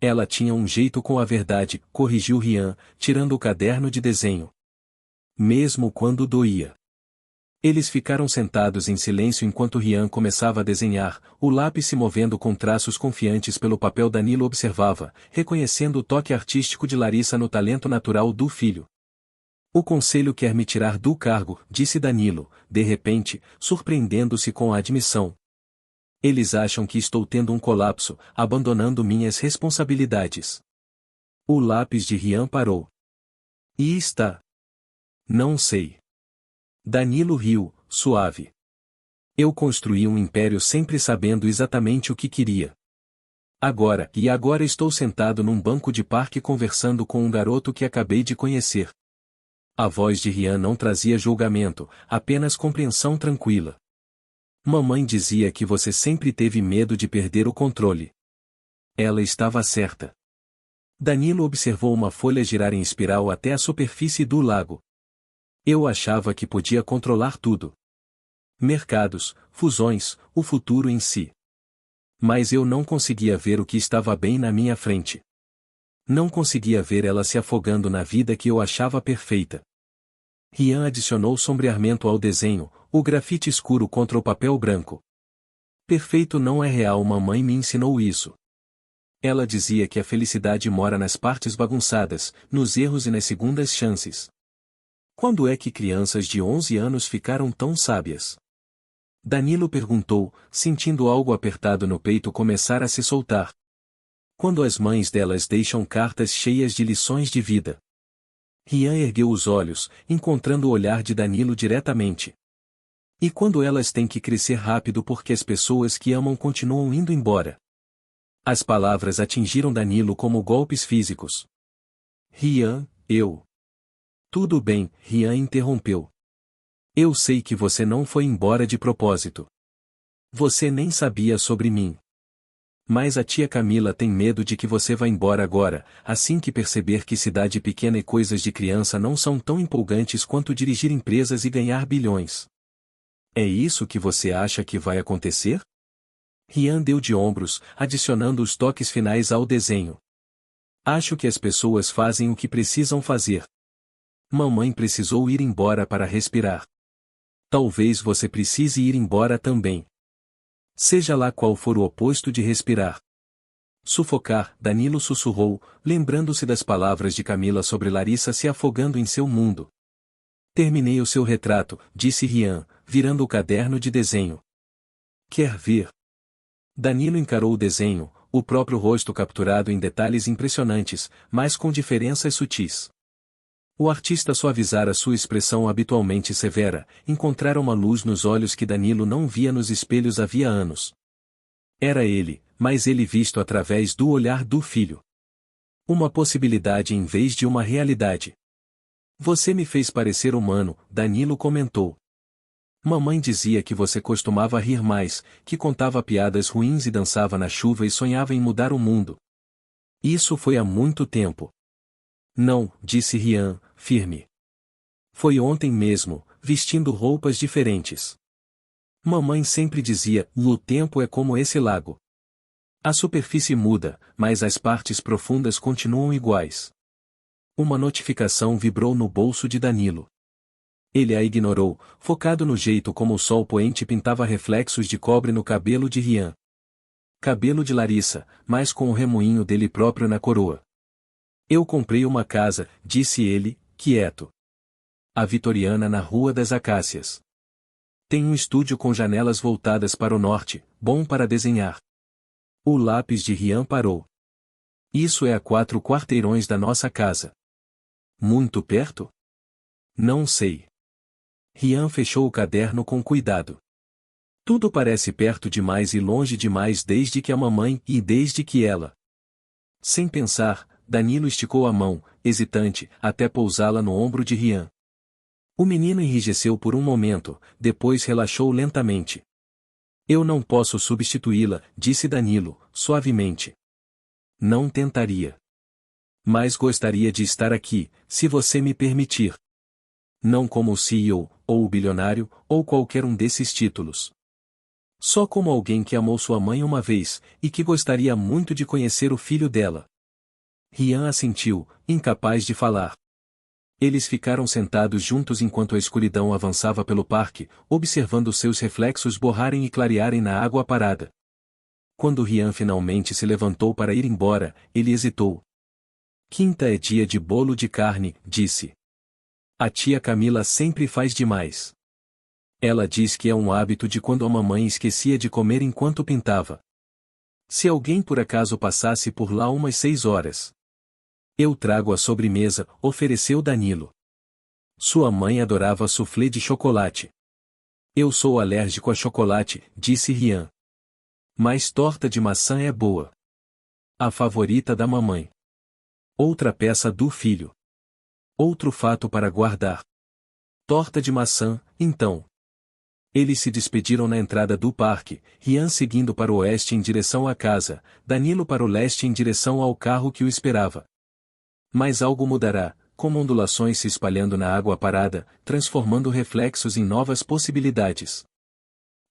Ela tinha um jeito com a verdade, corrigiu Rian, tirando o caderno de desenho. Mesmo quando doía. Eles ficaram sentados em silêncio enquanto Rian começava a desenhar, o lápis se movendo com traços confiantes pelo papel. Danilo observava, reconhecendo o toque artístico de Larissa no talento natural do filho. O conselho quer me tirar do cargo, disse Danilo, de repente, surpreendendo-se com a admissão. Eles acham que estou tendo um colapso, abandonando minhas responsabilidades. O lápis de Rian parou. E está? Não sei. Danilo riu, suave. Eu construí um império sempre sabendo exatamente o que queria. Agora estou sentado num banco de parque conversando com um garoto que acabei de conhecer. A voz de Rian não trazia julgamento, apenas compreensão tranquila. Mamãe dizia que você sempre teve medo de perder o controle. Ela estava certa. Danilo observou uma folha girar em espiral até a superfície do lago. Eu achava que podia controlar tudo. Mercados, fusões, o futuro em si. Mas eu não conseguia ver o que estava bem na minha frente. Não conseguia ver ela se afogando na vida que eu achava perfeita. Rian adicionou sombreamento ao desenho, o grafite escuro contra o papel branco. Perfeito não é real, mamãe me ensinou isso. Ela dizia que a felicidade mora nas partes bagunçadas, nos erros e nas segundas chances. Quando é que crianças de 11 anos ficaram tão sábias? Danilo perguntou, sentindo algo apertado no peito começar a se soltar. Quando as mães delas deixam cartas cheias de lições de vida. Rian ergueu os olhos, encontrando o olhar de Danilo diretamente. E quando elas têm que crescer rápido porque as pessoas que amam continuam indo embora? As palavras atingiram Danilo como golpes físicos. Rian, eu. Tudo bem, Rian interrompeu. Eu sei que você não foi embora de propósito. Você nem sabia sobre mim. Mas a tia Camila tem medo de que você vá embora agora, assim que perceber que cidade pequena e coisas de criança não são tão empolgantes quanto dirigir empresas e ganhar bilhões. É isso que você acha que vai acontecer? Rian deu de ombros, adicionando os toques finais ao desenho. Acho que as pessoas fazem o que precisam fazer. Mamãe precisou ir embora para respirar. Talvez você precise ir embora também. Seja lá qual for o oposto de respirar. Sufocar, Danilo sussurrou, lembrando-se das palavras de Camila sobre Larissa se afogando em seu mundo. Terminei o seu retrato, disse Rian, virando o caderno de desenho. Quer ver? Danilo encarou o desenho, o próprio rosto capturado em detalhes impressionantes, mas com diferenças sutis. O artista suavizara sua expressão habitualmente severa, encontrara uma luz nos olhos que Danilo não via nos espelhos havia anos. Era ele, mas ele visto através do olhar do filho. Uma possibilidade em vez de uma realidade. Você me fez parecer humano, Danilo comentou. Mamãe dizia que você costumava rir mais, que contava piadas ruins e dançava na chuva e sonhava em mudar o mundo. Isso foi há muito tempo. Não, disse Rian, firme. Foi ontem mesmo, vestindo roupas diferentes. Mamãe sempre dizia, o tempo é como esse lago. A superfície muda, mas as partes profundas continuam iguais. Uma notificação vibrou no bolso de Danilo. Ele a ignorou, focado no jeito como o sol poente pintava reflexos de cobre no cabelo de Rian. Cabelo de Larissa, mas com o remoinho dele próprio na coroa. Eu comprei uma casa, disse ele, quieto. A vitoriana na Rua das Acácias. Tem um estúdio com janelas voltadas para o norte, bom para desenhar. O lápis de Rian parou. Isso é a 4 quarteirões da nossa casa. Muito perto? Não sei. Rian fechou o caderno com cuidado. Tudo parece perto demais e longe demais desde que a mamãe e desde que ela. Sem pensar, Danilo esticou a mão, hesitante, até pousá-la no ombro de Rian. O menino enrijeceu por um momento, depois relaxou lentamente. Eu não posso substituí-la, disse Danilo, suavemente. Não tentaria. Mas gostaria de estar aqui, se você me permitir. Não como o CEO, ou o bilionário, ou qualquer um desses títulos. Só como alguém que amou sua mãe uma vez, e que gostaria muito de conhecer o filho dela. Rian assentiu, incapaz de falar. Eles ficaram sentados juntos enquanto a escuridão avançava pelo parque, observando seus reflexos borrarem e clarearem na água parada. Quando Rian finalmente se levantou para ir embora, ele hesitou. Quinta é dia de bolo de carne, disse. A tia Camila sempre faz demais. Ela diz que é um hábito de quando a mamãe esquecia de comer enquanto pintava. Se alguém por acaso passasse por lá umas 6 horas. Eu trago a sobremesa, ofereceu Danilo. Sua mãe adorava soufflé de chocolate. Eu sou alérgico a chocolate, disse Rian. Mas torta de maçã é boa. A favorita da mamãe. Outra peça do filho. Outro fato para guardar. Torta de maçã, então. Eles se despediram na entrada do parque, Rian seguindo para o oeste em direção à casa, Danilo para o leste em direção ao carro que o esperava. Mas algo mudará, como ondulações se espalhando na água parada, transformando reflexos em novas possibilidades.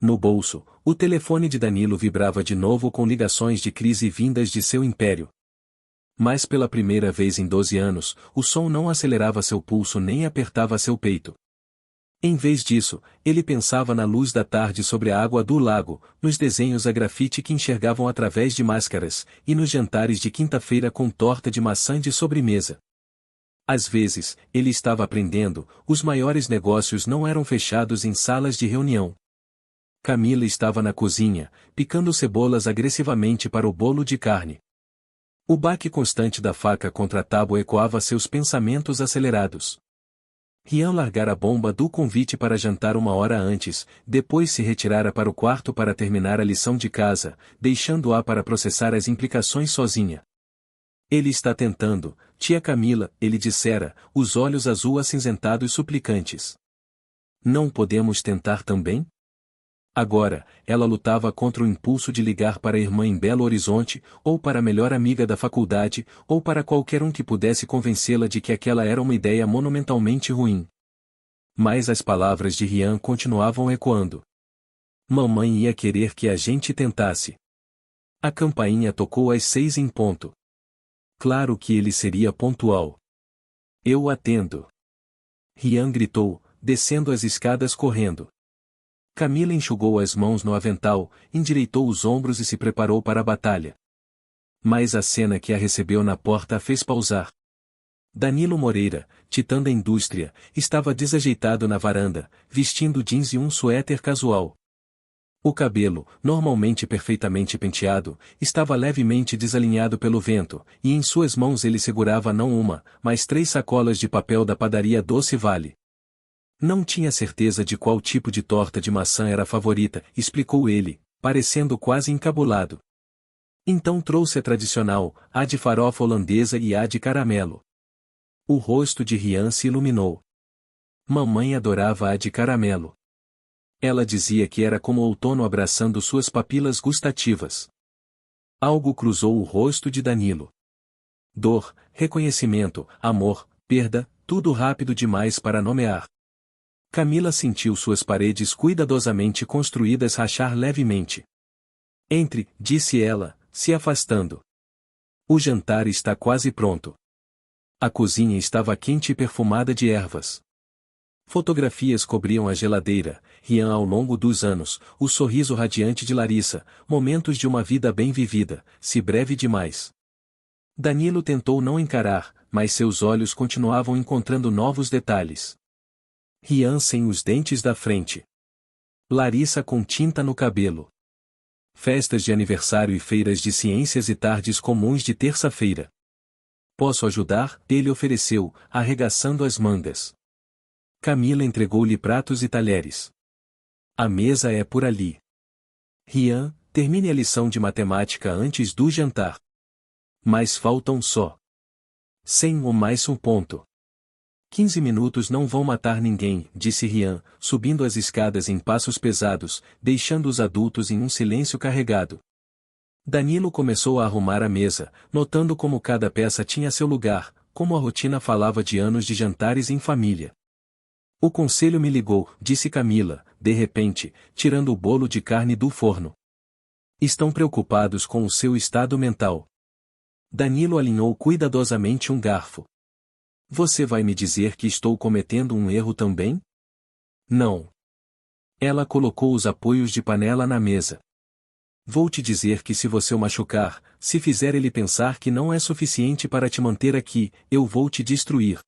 No bolso, o telefone de Danilo vibrava de novo com ligações de crise vindas de seu império. Mas pela primeira vez em 12 anos, o som não acelerava seu pulso nem apertava seu peito. Em vez disso, ele pensava na luz da tarde sobre a água do lago, nos desenhos a grafite que enxergavam através de máscaras, e nos jantares de quinta-feira com torta de maçã de sobremesa. Às vezes, ele estava aprendendo, os maiores negócios não eram fechados em salas de reunião. Camila estava na cozinha, picando cebolas agressivamente para o bolo de carne. O baque constante da faca contra a tábua ecoava seus pensamentos acelerados. Rian largara a bomba do convite para jantar uma hora antes, depois se retirara para o quarto para terminar a lição de casa, deixando-a para processar as implicações sozinha. Ele está tentando, tia Camila, ele dissera, os olhos azul acinzentados suplicantes. Não podemos tentar também? Agora, ela lutava contra o impulso de ligar para a irmã em Belo Horizonte, ou para a melhor amiga da faculdade, ou para qualquer um que pudesse convencê-la de que aquela era uma ideia monumentalmente ruim. Mas as palavras de Rian continuavam ecoando. Mamãe ia querer que a gente tentasse. A campainha tocou às 6 em ponto. Claro que ele seria pontual. Eu atendo. Rian gritou, descendo as escadas correndo. Camila enxugou as mãos no avental, endireitou os ombros e se preparou para a batalha. Mas a cena que a recebeu na porta a fez pausar. Danilo Moreira, titã da indústria, estava desajeitado na varanda, vestindo jeans e um suéter casual. O cabelo, normalmente perfeitamente penteado, estava levemente desalinhado pelo vento, e em suas mãos ele segurava não uma, mas 3 sacolas de papel da padaria Doce Vale. Não tinha certeza de qual tipo de torta de maçã era a favorita, explicou ele, parecendo quase encabulado. Então trouxe a tradicional, a de farofa holandesa e a de caramelo. O rosto de Rian se iluminou. Mamãe adorava a de caramelo. Ela dizia que era como outono abraçando suas papilas gustativas. Algo cruzou o rosto de Danilo. Dor, reconhecimento, amor, perda, tudo rápido demais para nomear. Camila sentiu suas paredes cuidadosamente construídas rachar levemente. Entre, disse ela, se afastando. O jantar está quase pronto. A cozinha estava quente e perfumada de ervas. Fotografias cobriam a geladeira, Rian ao longo dos anos, o sorriso radiante de Larissa, momentos de uma vida bem vivida, se breve demais. Danilo tentou não encarar, mas seus olhos continuavam encontrando novos detalhes. Rian sem os dentes da frente. Larissa com tinta no cabelo. Festas de aniversário e feiras de ciências e tardes comuns de terça-feira. Posso ajudar? Ele ofereceu, arregaçando as mangas. Camila entregou-lhe pratos e talheres. A mesa é por ali. Rian, termine a lição de matemática antes do jantar. Mas faltam só 100 ou mais um ponto. 15 minutos não vão matar ninguém, disse Rian, subindo as escadas em passos pesados, deixando os adultos em um silêncio carregado. Danilo começou a arrumar a mesa, notando como cada peça tinha seu lugar, como a rotina falava de anos de jantares em família. O conselho me ligou, disse Camila, de repente, tirando o bolo de carne do forno. Estão preocupados com o seu estado mental. Danilo alinhou cuidadosamente um garfo. Você vai me dizer que estou cometendo um erro também? Não. Ela colocou os apoios de panela na mesa. Vou te dizer que se você o machucar, se fizer ele pensar que não é suficiente para te manter aqui, eu vou te destruir.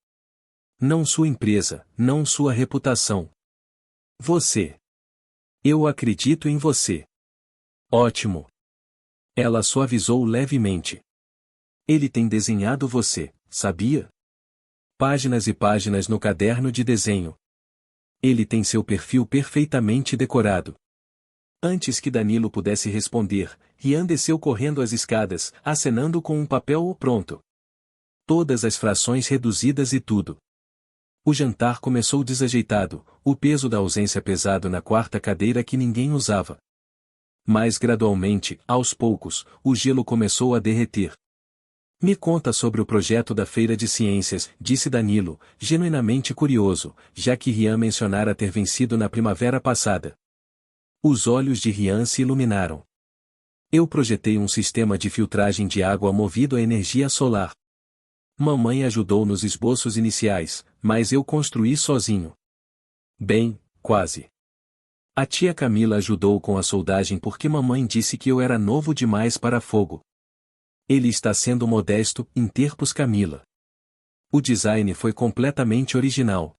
Não sua empresa, não sua reputação. Você. Eu acredito em você. Ótimo. Ela suavizou levemente. Ele tem desenhado você, sabia? Páginas e páginas no caderno de desenho. Ele tem seu perfil perfeitamente decorado. Antes que Danilo pudesse responder, Rian desceu correndo as escadas, acenando com um papel pronto. Todas as frações reduzidas e tudo. O jantar começou desajeitado, o peso da ausência pesado na quarta cadeira que ninguém usava. Mas gradualmente, aos poucos, o gelo começou a derreter. Me conta sobre o projeto da Feira de Ciências, disse Danilo, genuinamente curioso, já que Rian mencionara ter vencido na primavera passada. Os olhos de Rian se iluminaram. Eu projetei um sistema de filtragem de água movido a energia solar. Mamãe ajudou nos esboços iniciais, mas eu construí sozinho. Bem, quase. A tia Camila ajudou com a soldagem porque mamãe disse que eu era novo demais para fogo. Ele está sendo modesto, interpôs Camila. O design foi completamente original.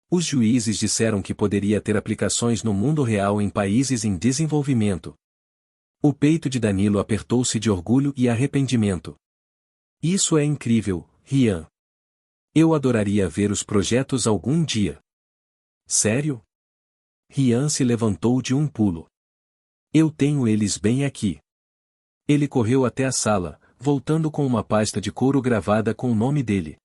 Os juízes disseram que poderia ter aplicações no mundo real em países em desenvolvimento. O peito de Danilo apertou-se de orgulho e arrependimento. Isso é incrível, Rian. Eu adoraria ver os projetos algum dia. Sério? Rian se levantou de um pulo. Eu tenho eles bem aqui. Ele correu até a sala, voltando com uma pasta de couro gravada com o nome dele.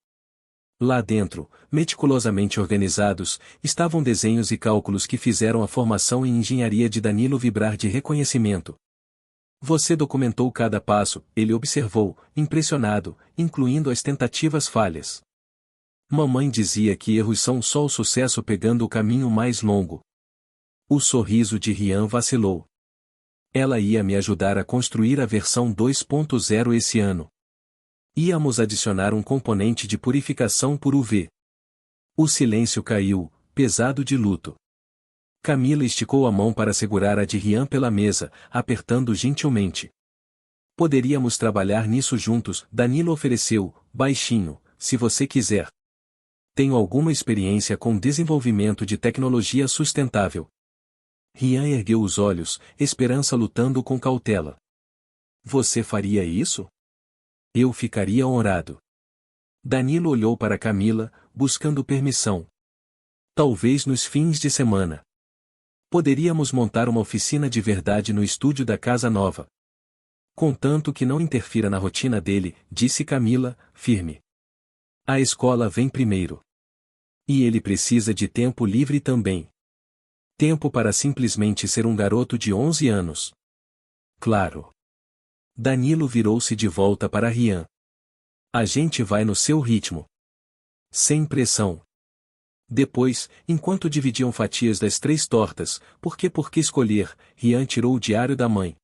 Lá dentro, meticulosamente organizados, estavam desenhos e cálculos que fizeram a formação em engenharia de Danilo vibrar de reconhecimento. Você documentou cada passo, ele observou, impressionado, incluindo as tentativas falhas. Mamãe dizia que erros são só o sucesso pegando o caminho mais longo. O sorriso de Rian vacilou. Ela ia me ajudar a construir a versão 2.0 esse ano. Íamos adicionar um componente de purificação por UV. O silêncio caiu, pesado de luto. Camila esticou a mão para segurar a de Rian pela mesa, apertando gentilmente. Poderíamos trabalhar nisso juntos, Danilo ofereceu, baixinho, se você quiser. Tenho alguma experiência com desenvolvimento de tecnologia sustentável. Rian ergueu os olhos, esperança lutando com cautela. Você faria isso? Eu ficaria honrado. Danilo olhou para Camila, buscando permissão. Talvez nos fins de semana. Poderíamos montar uma oficina de verdade no estúdio da casa nova. Contanto que não interfira na rotina dele, disse Camila, firme. A escola vem primeiro. E ele precisa de tempo livre também. Tempo para simplesmente ser um garoto de 11 anos. Claro. Danilo virou-se de volta para Rian. A gente vai no seu ritmo. Sem pressão. Depois, enquanto dividiam fatias das 3 tortas, por que escolher, Rian tirou o diário da mãe.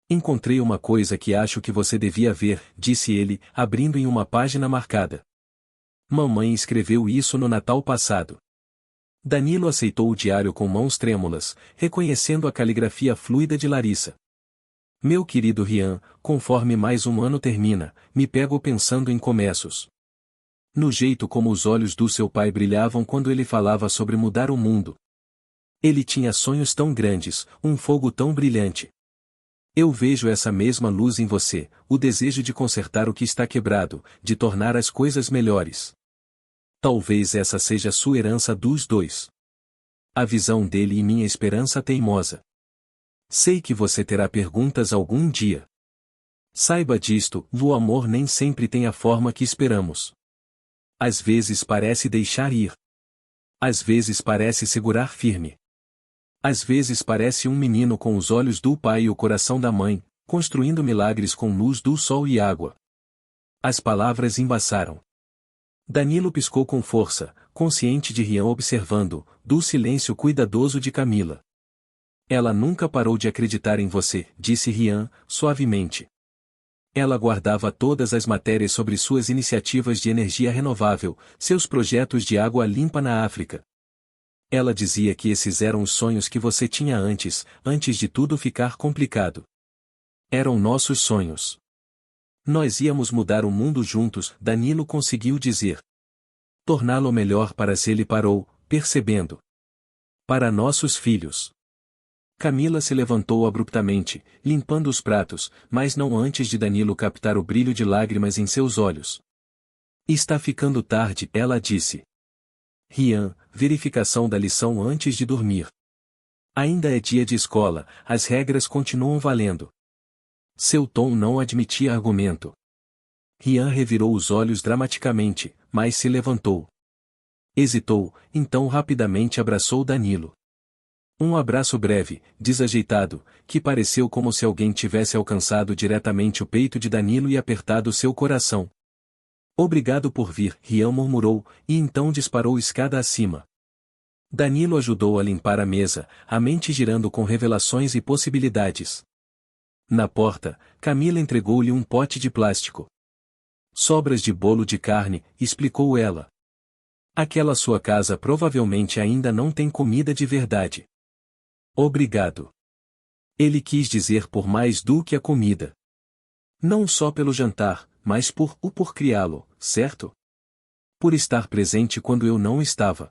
Encontrei uma coisa que acho que você devia ver, disse ele, abrindo em uma página marcada. Mamãe escreveu isso no Natal passado. Danilo aceitou o diário com mãos trêmulas, reconhecendo a caligrafia fluida de Larissa. Meu querido Rian, conforme mais um ano termina, me pego pensando em começos. No jeito como os olhos do seu pai brilhavam quando ele falava sobre mudar o mundo. Ele tinha sonhos tão grandes, um fogo tão brilhante. Eu vejo essa mesma luz em você, o desejo de consertar o que está quebrado, de tornar as coisas melhores. Talvez essa seja sua herança dos dois. A visão dele e minha esperança teimosa. Sei que você terá perguntas algum dia. Saiba disto, o amor nem sempre tem a forma que esperamos. Às vezes parece deixar ir. Às vezes parece segurar firme. Às vezes parece um menino com os olhos do pai e o coração da mãe, construindo milagres com luz do sol e água. As palavras embaçaram. Danilo piscou com força, consciente de Rian observando, do silêncio cuidadoso de Camila. Ela nunca parou de acreditar em você, disse Rian, suavemente. Ela guardava todas as matérias sobre suas iniciativas de energia renovável, seus projetos de água limpa na África. Ela dizia que esses eram os sonhos que você tinha antes de tudo ficar complicado. Eram nossos sonhos. Nós íamos mudar o mundo juntos, Danilo conseguiu dizer. Torná-lo melhor para se ele parou, percebendo. Para nossos filhos. Camila se levantou abruptamente, limpando os pratos, mas não antes de Danilo captar o brilho de lágrimas em seus olhos. Está ficando tarde, ela disse. Rian, verificação da lição antes de dormir. Ainda é dia de escola, as regras continuam valendo. Seu tom não admitia argumento. Rian revirou os olhos dramaticamente, mas se levantou. Hesitou, então rapidamente abraçou Danilo. Um abraço breve, desajeitado, que pareceu como se alguém tivesse alcançado diretamente o peito de Danilo e apertado seu coração. Obrigado por vir, Rian murmurou, e então disparou escada acima. Danilo ajudou a limpar a mesa, a mente girando com revelações e possibilidades. Na porta, Camila entregou-lhe um pote de plástico. Sobras de bolo de carne, explicou ela. Aquela sua casa provavelmente ainda não tem comida de verdade. Obrigado. Ele quis dizer por mais do que a comida. Não só pelo jantar, mas por criá-lo, certo? Por estar presente quando eu não estava.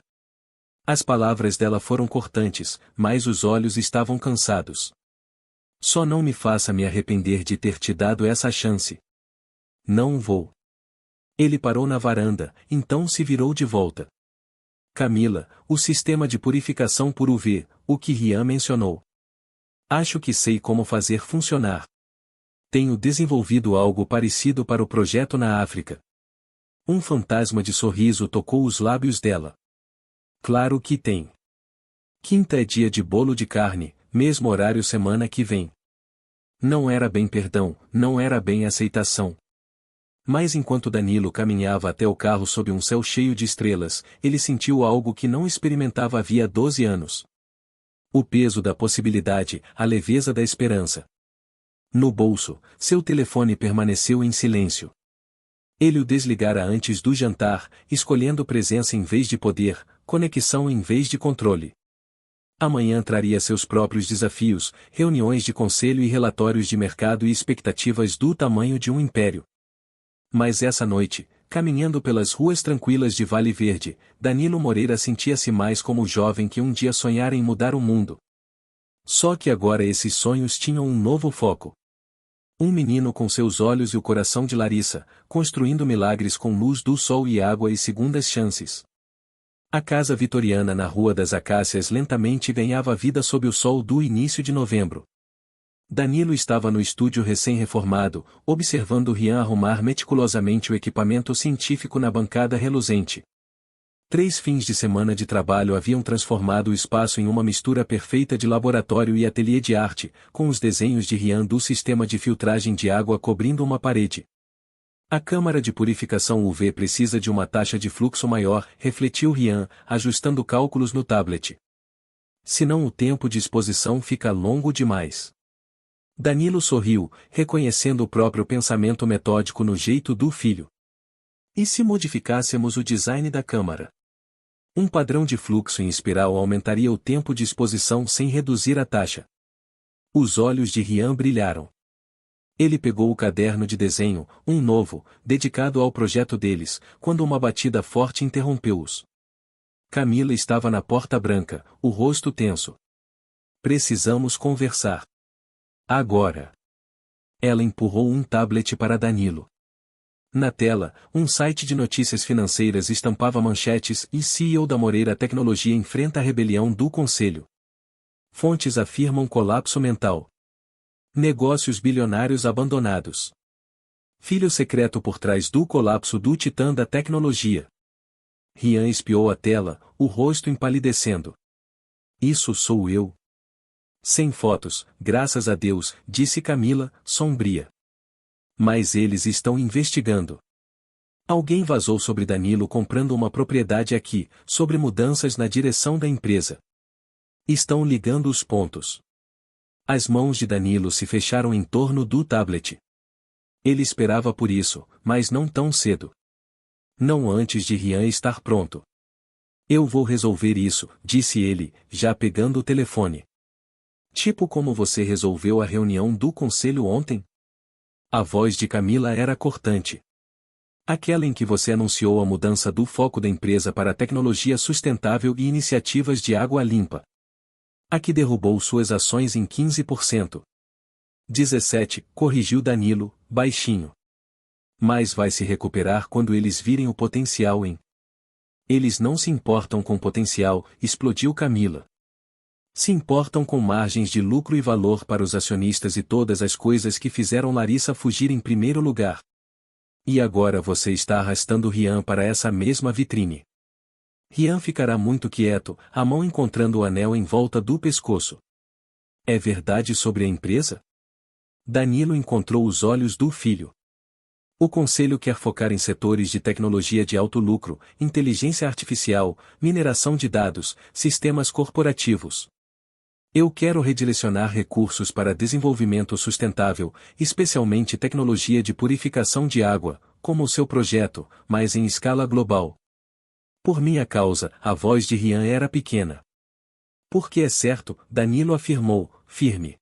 As palavras dela foram cortantes, mas os olhos estavam cansados. Só não me faça me arrepender de ter te dado essa chance. Não vou. Ele parou na varanda, então se virou de volta. Camila, o sistema de purificação por UV, o que Rian mencionou. Acho que sei como fazer funcionar. Tenho desenvolvido algo parecido para o projeto na África. Um fantasma de sorriso tocou os lábios dela. Claro que tem. Quinta é dia de bolo de carne, mesmo horário semana que vem. Não era bem perdão, não era bem aceitação. Mas enquanto Danilo caminhava até o carro sob um céu cheio de estrelas, ele sentiu algo que não experimentava havia 12 anos. O peso da possibilidade, a leveza da esperança. No bolso, seu telefone permaneceu em silêncio. Ele o desligara antes do jantar, escolhendo presença em vez de poder, conexão em vez de controle. Amanhã traria seus próprios desafios, reuniões de conselho e relatórios de mercado e expectativas do tamanho de um império. Mas essa noite, caminhando pelas ruas tranquilas de Vale Verde, Danilo Moreira sentia-se mais como o jovem que um dia sonhara em mudar o mundo. Só que agora esses sonhos tinham um novo foco. Um menino com seus olhos e o coração de Larissa, construindo milagres com luz do sol e água e segundas chances. A casa vitoriana na Rua das Acácias lentamente ganhava vida sob o sol do início de novembro. Danilo estava no estúdio recém-reformado, observando Rian arrumar meticulosamente o equipamento científico na bancada reluzente. 3 fins de semana de trabalho haviam transformado o espaço em uma mistura perfeita de laboratório e ateliê de arte, com os desenhos de Rian do sistema de filtragem de água cobrindo uma parede. A câmara de purificação UV precisa de uma taxa de fluxo maior, refletiu Rian, ajustando cálculos no tablet. Senão o tempo de exposição fica longo demais. Danilo sorriu, reconhecendo o próprio pensamento metódico no jeito do filho. E se modificássemos o design da câmara? Um padrão de fluxo em espiral aumentaria o tempo de exposição sem reduzir a taxa. Os olhos de Rian brilharam. Ele pegou o caderno de desenho, um novo, dedicado ao projeto deles, quando uma batida forte interrompeu-os. Camila estava na porta branca, o rosto tenso. Precisamos conversar. Agora. Ela empurrou um tablet para Danilo. Na tela, um site de notícias financeiras estampava manchetes e CEO da Moreira Tecnologia enfrenta a rebelião do Conselho. Fontes afirmam colapso mental. Negócios bilionários abandonados. Filho secreto por trás do colapso do titã da tecnologia. Rian espiou a tela, o rosto empalidecendo. Isso sou eu. Sem fotos, graças a Deus, disse Camila, sombria. Mas eles estão investigando. Alguém vazou sobre Danilo comprando uma propriedade aqui, sobre mudanças na direção da empresa. Estão ligando os pontos. As mãos de Danilo se fecharam em torno do tablet. Ele esperava por isso, mas não tão cedo. Não antes de Rian estar pronto. Eu vou resolver isso, disse ele, já pegando o telefone. Tipo como você resolveu a reunião do conselho ontem? A voz de Camila era cortante. Aquela em que você anunciou a mudança do foco da empresa para tecnologia sustentável e iniciativas de água limpa. A que derrubou suas ações em 15%. 17, corrigiu Danilo, baixinho. Mas vai se recuperar quando eles virem o potencial em. Eles não se importam com potencial, explodiu Camila. Se importam com margens de lucro e valor para os acionistas e todas as coisas que fizeram Larissa fugir em primeiro lugar. E agora você está arrastando Rian para essa mesma vitrine. Rian ficará muito quieto, a mão encontrando o anel em volta do pescoço. É verdade sobre a empresa? Danilo encontrou os olhos do filho. O conselho quer focar em setores de tecnologia de alto lucro, inteligência artificial, mineração de dados, sistemas corporativos. Eu quero redirecionar recursos para desenvolvimento sustentável, especialmente tecnologia de purificação de água, como o seu projeto, mas em escala global. Por minha causa, a voz de Rian era pequena. Porque é certo, Danilo afirmou, firme.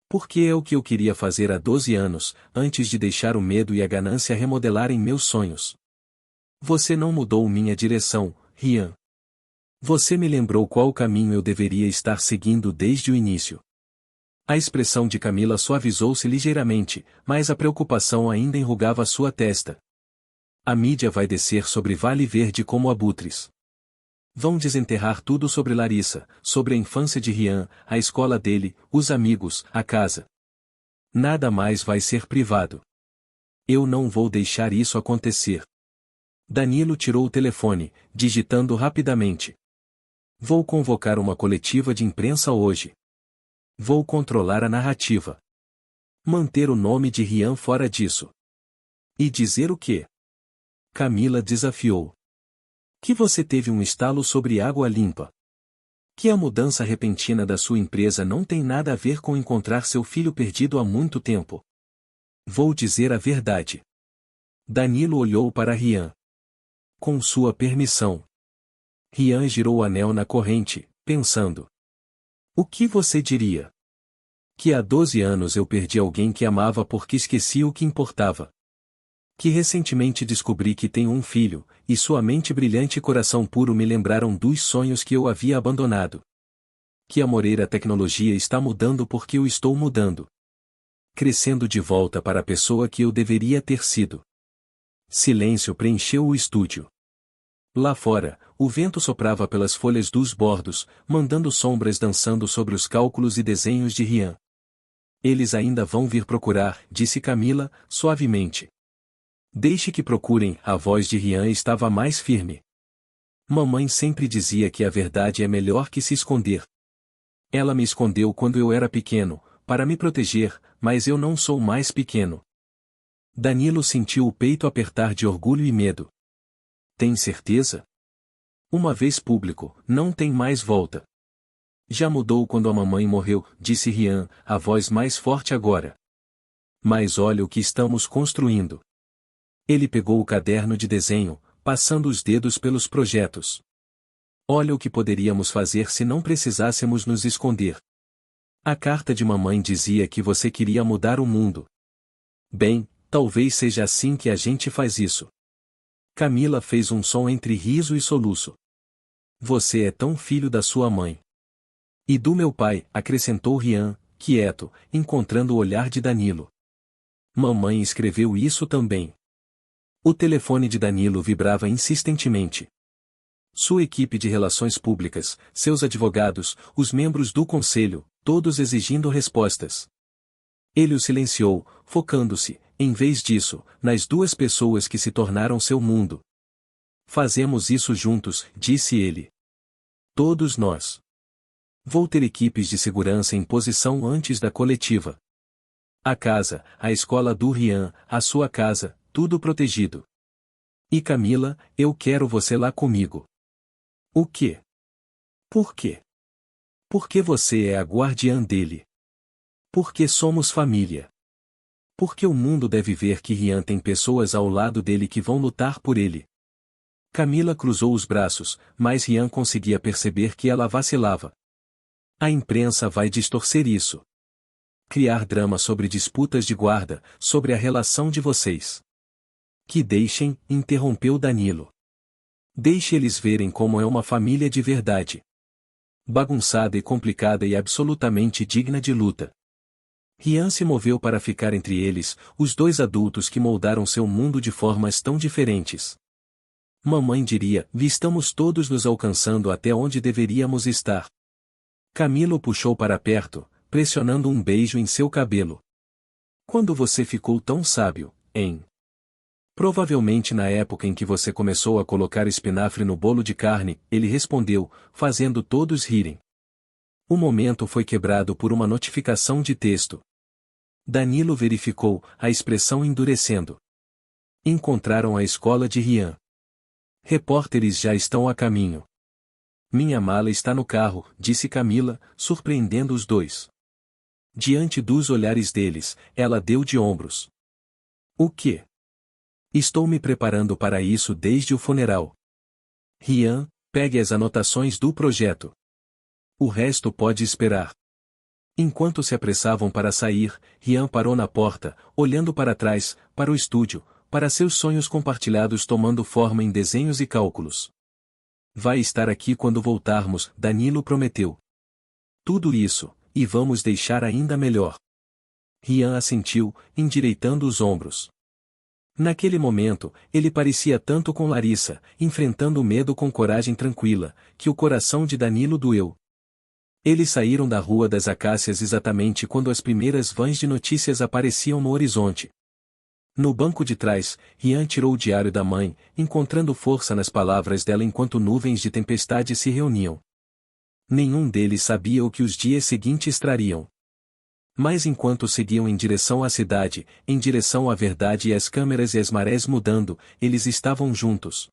Porque é o que eu queria fazer há 12 anos, antes de deixar o medo e a ganância remodelarem meus sonhos. Você não mudou minha direção, Rian. Você me lembrou qual caminho eu deveria estar seguindo desde o início. A expressão de Camila suavizou-se ligeiramente, mas a preocupação ainda enrugava sua testa. A mídia vai descer sobre Vale Verde como abutres. Vão desenterrar tudo sobre Larissa, sobre a infância de Rian, a escola dele, os amigos, a casa. Nada mais vai ser privado. Eu não vou deixar isso acontecer. Danilo tirou o telefone, digitando rapidamente. Vou convocar uma coletiva de imprensa hoje. Vou controlar a narrativa. Manter o nome de Rian fora disso. E dizer o quê? Camila desafiou. Que você teve um estalo sobre água limpa. Que a mudança repentina da sua empresa não tem nada a ver com encontrar seu filho perdido há muito tempo. Vou dizer a verdade. Danilo olhou para Rian. Com sua permissão. Rian girou o anel na corrente, pensando. O que você diria? Que há 12 anos eu perdi alguém que amava porque esqueci o que importava. Que recentemente descobri que tenho um filho, e sua mente brilhante e coração puro me lembraram dos sonhos que eu havia abandonado. Que a Moreira Tecnologia está mudando porque eu estou mudando. Crescendo de volta para a pessoa que eu deveria ter sido. Silêncio preencheu o estúdio. Lá fora, o vento soprava pelas folhas dos bordos, mandando sombras dançando sobre os cálculos e desenhos de Rian. Eles ainda vão vir procurar, disse Camila, suavemente. Deixe que procurem, a voz de Rian estava mais firme. Mamãe sempre dizia que a verdade é melhor que se esconder. Ela me escondeu quando eu era pequeno, para me proteger, mas eu não sou mais pequeno. Danilo sentiu o peito apertar de orgulho e medo. Tem certeza? Uma vez público, não tem mais volta. Já mudou quando a mamãe morreu, disse Rian, a voz mais forte agora. Mas olha o que estamos construindo. Ele pegou o caderno de desenho, passando os dedos pelos projetos. Olha o que poderíamos fazer se não precisássemos nos esconder. A carta de mamãe dizia que você queria mudar o mundo. Bem, talvez seja assim que a gente faz isso. Camila fez um som entre riso e soluço. Você é tão filho da sua mãe. E do meu pai, acrescentou Rian, quieto, encontrando o olhar de Danilo. Mamãe escreveu isso também. O telefone de Danilo vibrava insistentemente. Sua equipe de relações públicas, seus advogados, os membros do conselho, todos exigindo respostas. Ele o silenciou, focando-se, em vez disso, nas duas pessoas que se tornaram seu mundo. Fazemos isso juntos, disse ele. Todos nós. Vou ter equipes de segurança em posição antes da coletiva. A casa, a escola do Rian, a sua casa, tudo protegido. E Camila, eu quero você lá comigo. O quê? Por quê? Porque você é a guardiã dele. Porque somos família. Porque o mundo deve ver que Rian tem pessoas ao lado dele que vão lutar por ele. Camila cruzou os braços, mas Rian conseguia perceber que ela vacilava. A imprensa vai distorcer isso. Criar drama sobre disputas de guarda, sobre a relação de vocês. Que deixem, interrompeu Danilo. Deixe eles verem como é uma família de verdade. Bagunçada e complicada e absolutamente digna de luta. Rian se moveu para ficar entre eles, os dois adultos que moldaram seu mundo de formas tão diferentes. Mamãe diria, estamos todos nos alcançando até onde deveríamos estar. Camilo puxou para perto, pressionando um beijo em seu cabelo. Quando você ficou tão sábio, hein? Provavelmente na época em que você começou a colocar espinafre no bolo de carne, ele respondeu, fazendo todos rirem. O momento foi quebrado por uma notificação de texto. Danilo verificou, a expressão endurecendo. Encontraram a escola de Rian. Repórteres já estão a caminho. Minha mala está no carro, disse Camila, surpreendendo os dois. Diante dos olhares deles, ela deu de ombros. O quê? Estou me preparando para isso desde o funeral. Rian, pegue as anotações do projeto. O resto pode esperar. Enquanto se apressavam para sair, Rian parou na porta, olhando para trás, para o estúdio, para seus sonhos compartilhados tomando forma em desenhos e cálculos. Vai estar aqui quando voltarmos, Danilo prometeu. Tudo isso, e vamos deixar ainda melhor. Rian assentiu, endireitando os ombros. Naquele momento, ele parecia tanto com Larissa, enfrentando o medo com coragem tranquila, que o coração de Danilo doeu. Eles saíram da Rua das Acácias exatamente quando as primeiras vans de notícias apareciam no horizonte. No banco de trás, Rian tirou o diário da mãe, encontrando força nas palavras dela enquanto nuvens de tempestade se reuniam. Nenhum deles sabia o que os dias seguintes trariam. Mas enquanto seguiam em direção à cidade, em direção à verdade e às câmeras e as marés mudando, eles estavam juntos.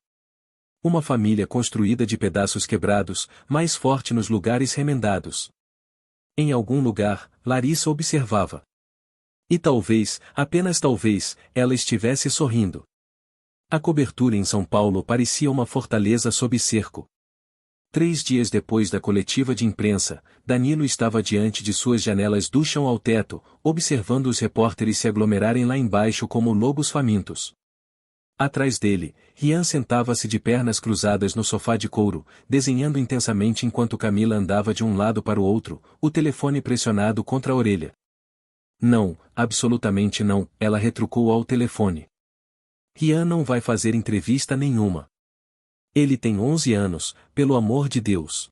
Uma família construída de pedaços quebrados, mais forte nos lugares remendados. Em algum lugar, Larissa observava. E talvez, apenas talvez, ela estivesse sorrindo. A cobertura em São Paulo parecia uma fortaleza sob cerco. 3 dias depois da coletiva de imprensa, Danilo estava diante de suas janelas do chão ao teto, observando os repórteres se aglomerarem lá embaixo como lobos famintos. Atrás dele, Rian sentava-se de pernas cruzadas no sofá de couro, desenhando intensamente enquanto Camila andava de um lado para o outro, o telefone pressionado contra a orelha. Não, absolutamente não, ela retrucou ao telefone. Rian não vai fazer entrevista nenhuma. Ele tem 11 anos, pelo amor de Deus.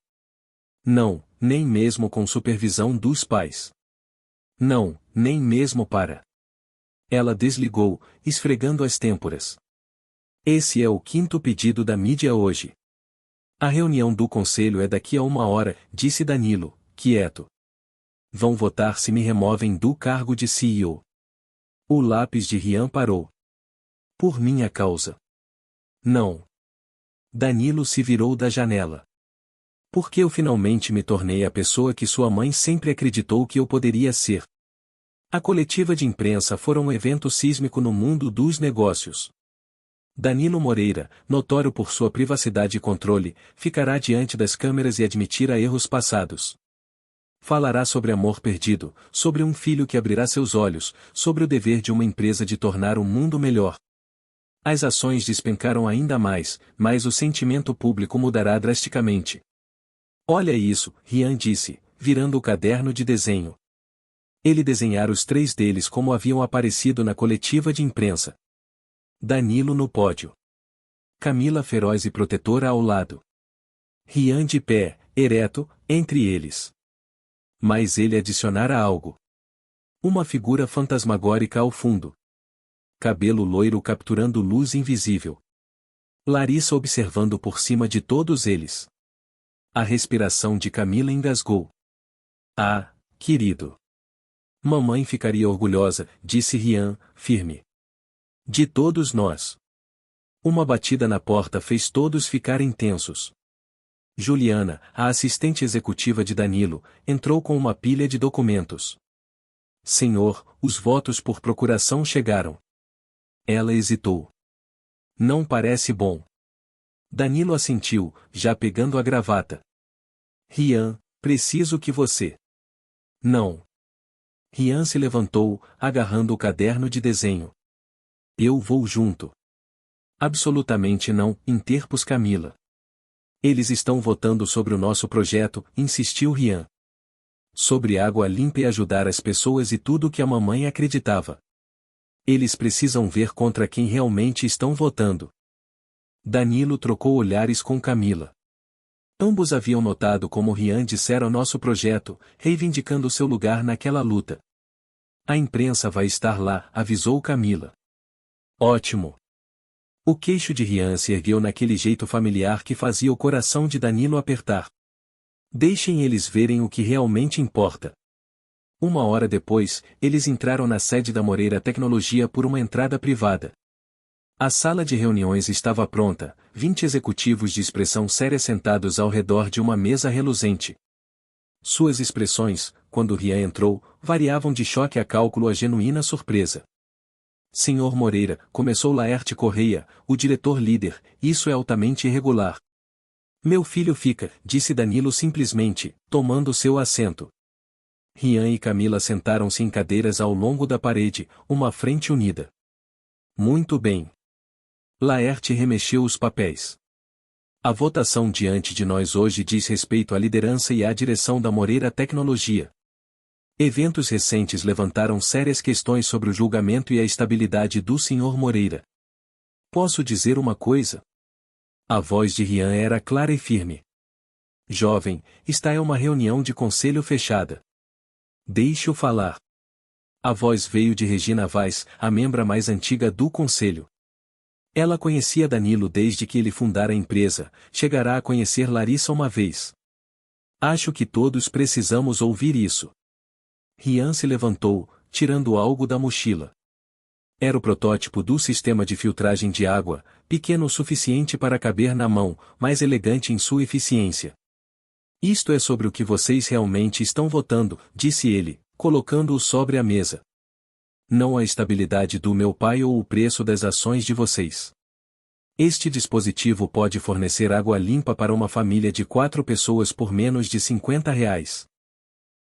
Não, nem mesmo com supervisão dos pais. Não, nem mesmo para. Ela desligou, esfregando as têmporas. Esse é o 5º pedido da mídia hoje. A reunião do conselho é daqui a 1 hora, disse Danilo, quieto. Vão votar se me removem do cargo de CEO. O lápis de Rian parou. Por minha causa. Não. Danilo se virou da janela. Porque eu finalmente me tornei a pessoa que sua mãe sempre acreditou que eu poderia ser. A coletiva de imprensa foi um evento sísmico no mundo dos negócios. Danilo Moreira, notório por sua privacidade e controle, ficará diante das câmeras e admitirá erros passados. Falará sobre amor perdido, sobre um filho que abrirá seus olhos, sobre o dever de uma empresa de tornar o mundo melhor. As ações despencaram ainda mais, mas o sentimento público mudará drasticamente. Olha isso, Rian disse, virando o caderno de desenho. Ele desenhara os 3 deles como haviam aparecido na coletiva de imprensa. Danilo no pódio. Camila feroz e protetora ao lado. Rian de pé, ereto, entre eles. Mas ele adicionara algo. Uma figura fantasmagórica ao fundo. Cabelo loiro capturando luz invisível. Larissa observando por cima de todos eles. A respiração de Camila engasgou. Ah, querido. Mamãe ficaria orgulhosa, disse Rian, firme. De todos nós. Uma batida na porta fez todos ficarem tensos. Juliana, a assistente executiva de Danilo, entrou com uma pilha de documentos. Senhor, os votos por procuração chegaram. Ela hesitou. Não parece bom. Danilo assentiu, já pegando a gravata. Rian, preciso que você. Não. Rian se levantou, agarrando o caderno de desenho. Eu vou junto. Absolutamente não, interpôs Camila. Eles estão votando sobre o nosso projeto, insistiu Rian. Sobre água limpa e ajudar as pessoas e tudo que a mamãe acreditava. Eles precisam ver contra quem realmente estão votando. Danilo trocou olhares com Camila. Ambos haviam notado como Rian dissera nosso projeto, reivindicando seu lugar naquela luta. A imprensa vai estar lá, avisou Camila. Ótimo. O queixo de Rian se ergueu naquele jeito familiar que fazia o coração de Danilo apertar. Deixem eles verem o que realmente importa. Uma hora depois, eles entraram na sede da Moreira Tecnologia por uma entrada privada. A sala de reuniões estava pronta, 20 executivos de expressão séria sentados ao redor de uma mesa reluzente. Suas expressões, quando Rian entrou, variavam de choque a cálculo a genuína surpresa. Senhor Moreira, começou Laerte Correia, o diretor-líder, isso é altamente irregular. Meu filho fica, disse Danilo simplesmente, tomando seu assento. Rian e Camila sentaram-se em cadeiras ao longo da parede, uma frente unida. Muito bem. Laerte remexeu os papéis. A votação diante de nós hoje diz respeito à liderança e à direção da Moreira Tecnologia. Eventos recentes levantaram sérias questões sobre o julgamento e a estabilidade do Sr. Moreira. Posso dizer uma coisa? A voz de Rian era clara e firme. Jovem, esta é uma reunião de conselho fechada. Deixe-o falar. A voz veio de Regina Vaz, a membra mais antiga do conselho. Ela conhecia Danilo desde que ele fundara a empresa, chegará a conhecer Larissa uma vez. Acho que todos precisamos ouvir isso. Rian se levantou, tirando algo da mochila. Era o protótipo do sistema de filtragem de água, pequeno o suficiente para caber na mão, mas elegante em sua eficiência. Isto é sobre o que vocês realmente estão votando, disse ele, colocando-o sobre a mesa. Não a estabilidade do meu pai ou o preço das ações de vocês. Este dispositivo pode fornecer água limpa para uma família de 4 pessoas por menos de R$ 50.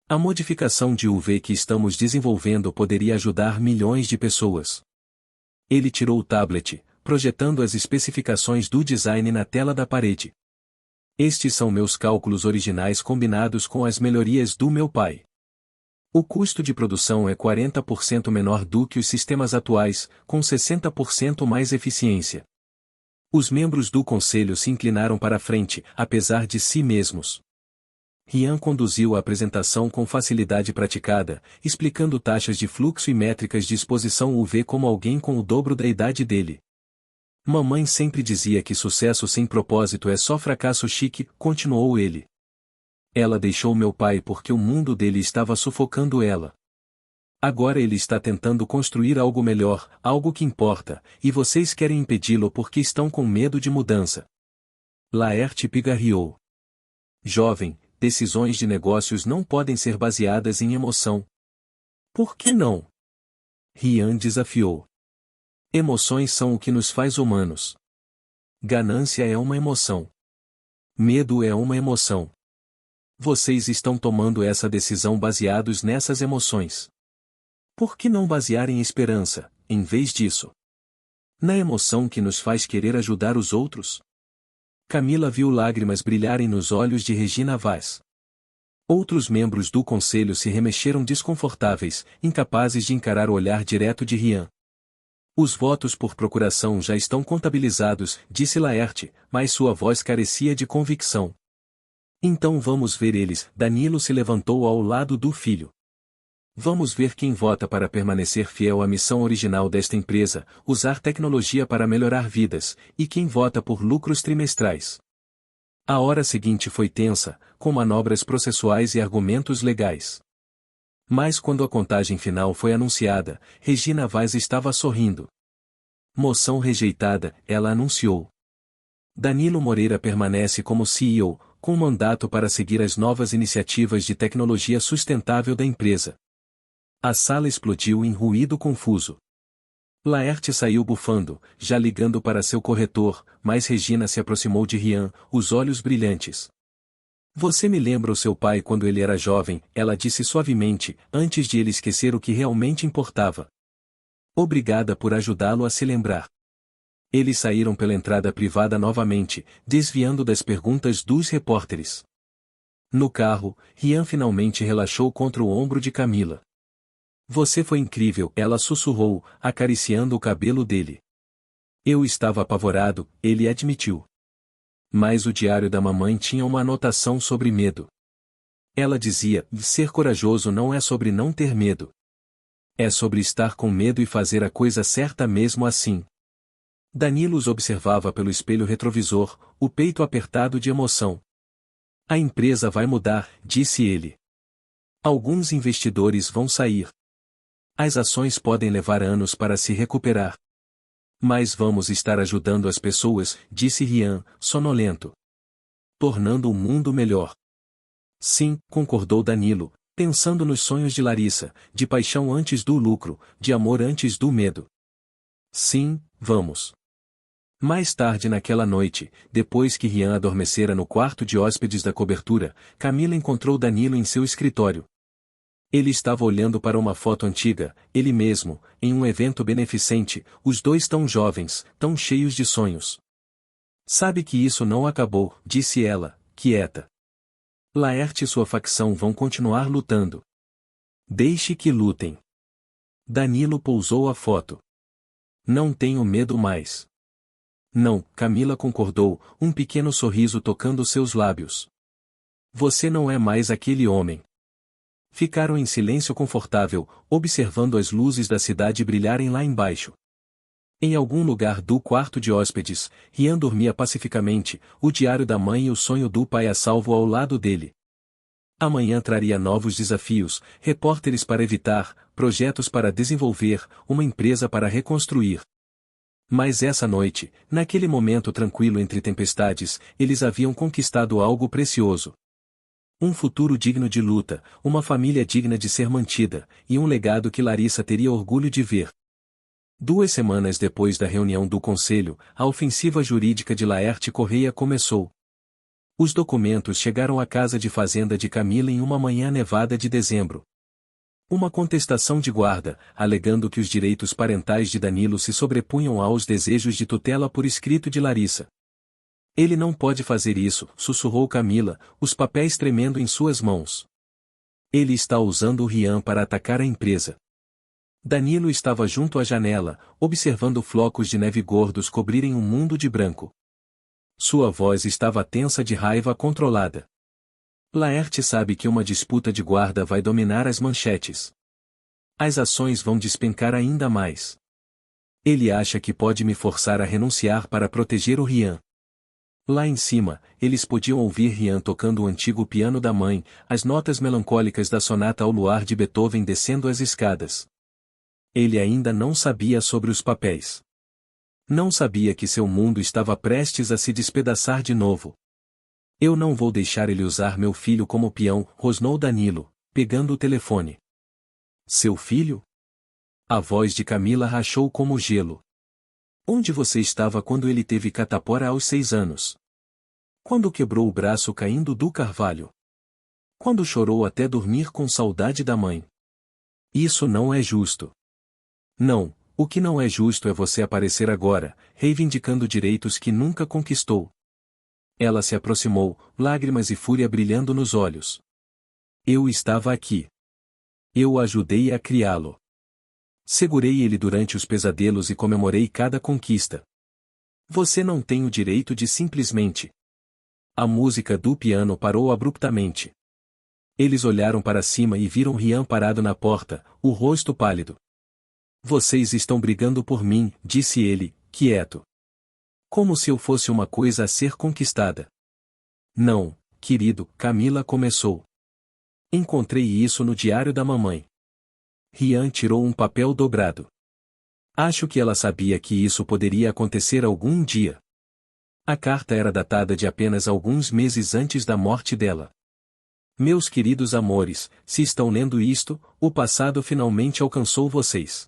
A modificação de UV que estamos desenvolvendo poderia ajudar milhões de pessoas. Ele tirou o tablet, projetando as especificações do design na tela da parede. Estes são meus cálculos originais combinados com as melhorias do meu pai. O custo de produção é 40% menor do que os sistemas atuais, com 60% mais eficiência. Os membros do conselho se inclinaram para a frente, apesar de si mesmos. Rian conduziu a apresentação com facilidade praticada, explicando taxas de fluxo e métricas de exposição UV como alguém com o dobro da idade dele. Mamãe sempre dizia que sucesso sem propósito é só fracasso chique, continuou ele. Ela deixou meu pai porque o mundo dele estava sufocando ela. Agora ele está tentando construir algo melhor, algo que importa, e vocês querem impedi-lo porque estão com medo de mudança. Laerte pigarreou. Jovem, decisões de negócios não podem ser baseadas em emoção. Por que não? Rian desafiou. Emoções são o que nos faz humanos. Ganância é uma emoção. Medo é uma emoção. Vocês estão tomando essa decisão baseados nessas emoções. Por que não basear em esperança, em vez disso? Na emoção que nos faz querer ajudar os outros? Camila viu lágrimas brilharem nos olhos de Regina Vaz. Outros membros do conselho se remexeram desconfortáveis, incapazes de encarar o olhar direto de Rian. Os votos por procuração já estão contabilizados, disse Laerte, mas sua voz carecia de convicção. Então vamos ver eles. Danilo se levantou ao lado do filho. Vamos ver quem vota para permanecer fiel à missão original desta empresa, usar tecnologia para melhorar vidas, e quem vota por lucros trimestrais. A hora seguinte foi tensa, com manobras processuais e argumentos legais. Mas quando a contagem final foi anunciada, Regina Vaz estava sorrindo. Moção rejeitada, ela anunciou. Danilo Moreira permanece como CEO, com mandato para seguir as novas iniciativas de tecnologia sustentável da empresa. A sala explodiu em ruído confuso. Laerte saiu bufando, já ligando para seu corretor, mas Regina se aproximou de Rian, os olhos brilhantes. Você me lembra o seu pai quando ele era jovem, ela disse suavemente, antes de ele esquecer o que realmente importava. Obrigada por ajudá-lo a se lembrar. Eles saíram pela entrada privada novamente, desviando das perguntas dos repórteres. No carro, Rian finalmente relaxou contra o ombro de Camila. Você foi incrível, ela sussurrou, acariciando o cabelo dele. Eu estava apavorado, ele admitiu. Mas o diário da mamãe tinha uma anotação sobre medo. Ela dizia, ser corajoso não é sobre não ter medo. É sobre estar com medo e fazer a coisa certa mesmo assim. Danilo os observava pelo espelho retrovisor, o peito apertado de emoção. A empresa vai mudar, disse ele. Alguns investidores vão sair. As ações podem levar anos para se recuperar. Mas vamos estar ajudando as pessoas, disse Rian, sonolento. Tornando o mundo melhor. Sim, concordou Danilo, pensando nos sonhos de Larissa, de paixão antes do lucro, de amor antes do medo. Sim, vamos. Mais tarde naquela noite, depois que Rian adormecera no quarto de hóspedes da cobertura, Camila encontrou Danilo em seu escritório. Ele estava olhando para uma foto antiga, ele mesmo, em um evento beneficente, os dois tão jovens, tão cheios de sonhos. Sabe que isso não acabou, disse ela, quieta. Laerte e sua facção vão continuar lutando. Deixe que lutem. Danilo pousou a foto. Não tenho medo mais. Não, Camila concordou, um pequeno sorriso tocando seus lábios. Você não é mais aquele homem. Ficaram em silêncio confortável, observando as luzes da cidade brilharem lá embaixo. Em algum lugar do quarto de hóspedes, Rian dormia pacificamente, o diário da mãe e o sonho do pai a salvo ao lado dele. Amanhã traria novos desafios, repórteres para evitar, projetos para desenvolver, uma empresa para reconstruir. Mas essa noite, naquele momento tranquilo entre tempestades, eles haviam conquistado algo precioso. Um futuro digno de luta, uma família digna de ser mantida, e um legado que Larissa teria orgulho de ver. 2 semanas depois da reunião do conselho, a ofensiva jurídica de Laerte Correia começou. Os documentos chegaram à casa de fazenda de Camila em uma manhã nevada de dezembro. Uma contestação de guarda, alegando que os direitos parentais de Danilo se sobrepunham aos desejos de tutela por escrito de Larissa. Ele não pode fazer isso, sussurrou Camila, os papéis tremendo em suas mãos. Ele está usando o Rian para atacar a empresa. Danilo estava junto à janela, observando flocos de neve gordos cobrirem um mundo de branco. Sua voz estava tensa de raiva controlada. Laerte sabe que uma disputa de guarda vai dominar as manchetes. As ações vão despencar ainda mais. Ele acha que pode me forçar a renunciar para proteger o Rian. Lá em cima, eles podiam ouvir Rian tocando o antigo piano da mãe, as notas melancólicas da sonata ao luar de Beethoven descendo as escadas. Ele ainda não sabia sobre os papéis. Não sabia que seu mundo estava prestes a se despedaçar de novo. Eu não vou deixar ele usar meu filho como peão, rosnou Danilo, pegando o telefone. Seu filho? A voz de Camila rachou como gelo. Onde você estava quando ele teve catapora aos 6 anos? Quando quebrou o braço caindo do carvalho? Quando chorou até dormir com saudade da mãe? Isso não é justo. Não, o que não é justo é você aparecer agora, reivindicando direitos que nunca conquistou. Ela se aproximou, lágrimas e fúria brilhando nos olhos. Eu estava aqui. Eu o ajudei a criá-lo. Segurei ele durante os pesadelos e comemorei cada conquista. Você não tem o direito de simplesmente. A música do piano parou abruptamente. Eles olharam para cima e viram Rian parado na porta, o rosto pálido. Vocês estão brigando por mim, disse ele, quieto. Como se eu fosse uma coisa a ser conquistada. Não, querido, Camila começou. Encontrei isso no diário da mamãe. Rian tirou um papel dobrado. Acho que ela sabia que isso poderia acontecer algum dia. A carta era datada de apenas alguns meses antes da morte dela. Meus queridos amores, se estão lendo isto, o passado finalmente alcançou vocês.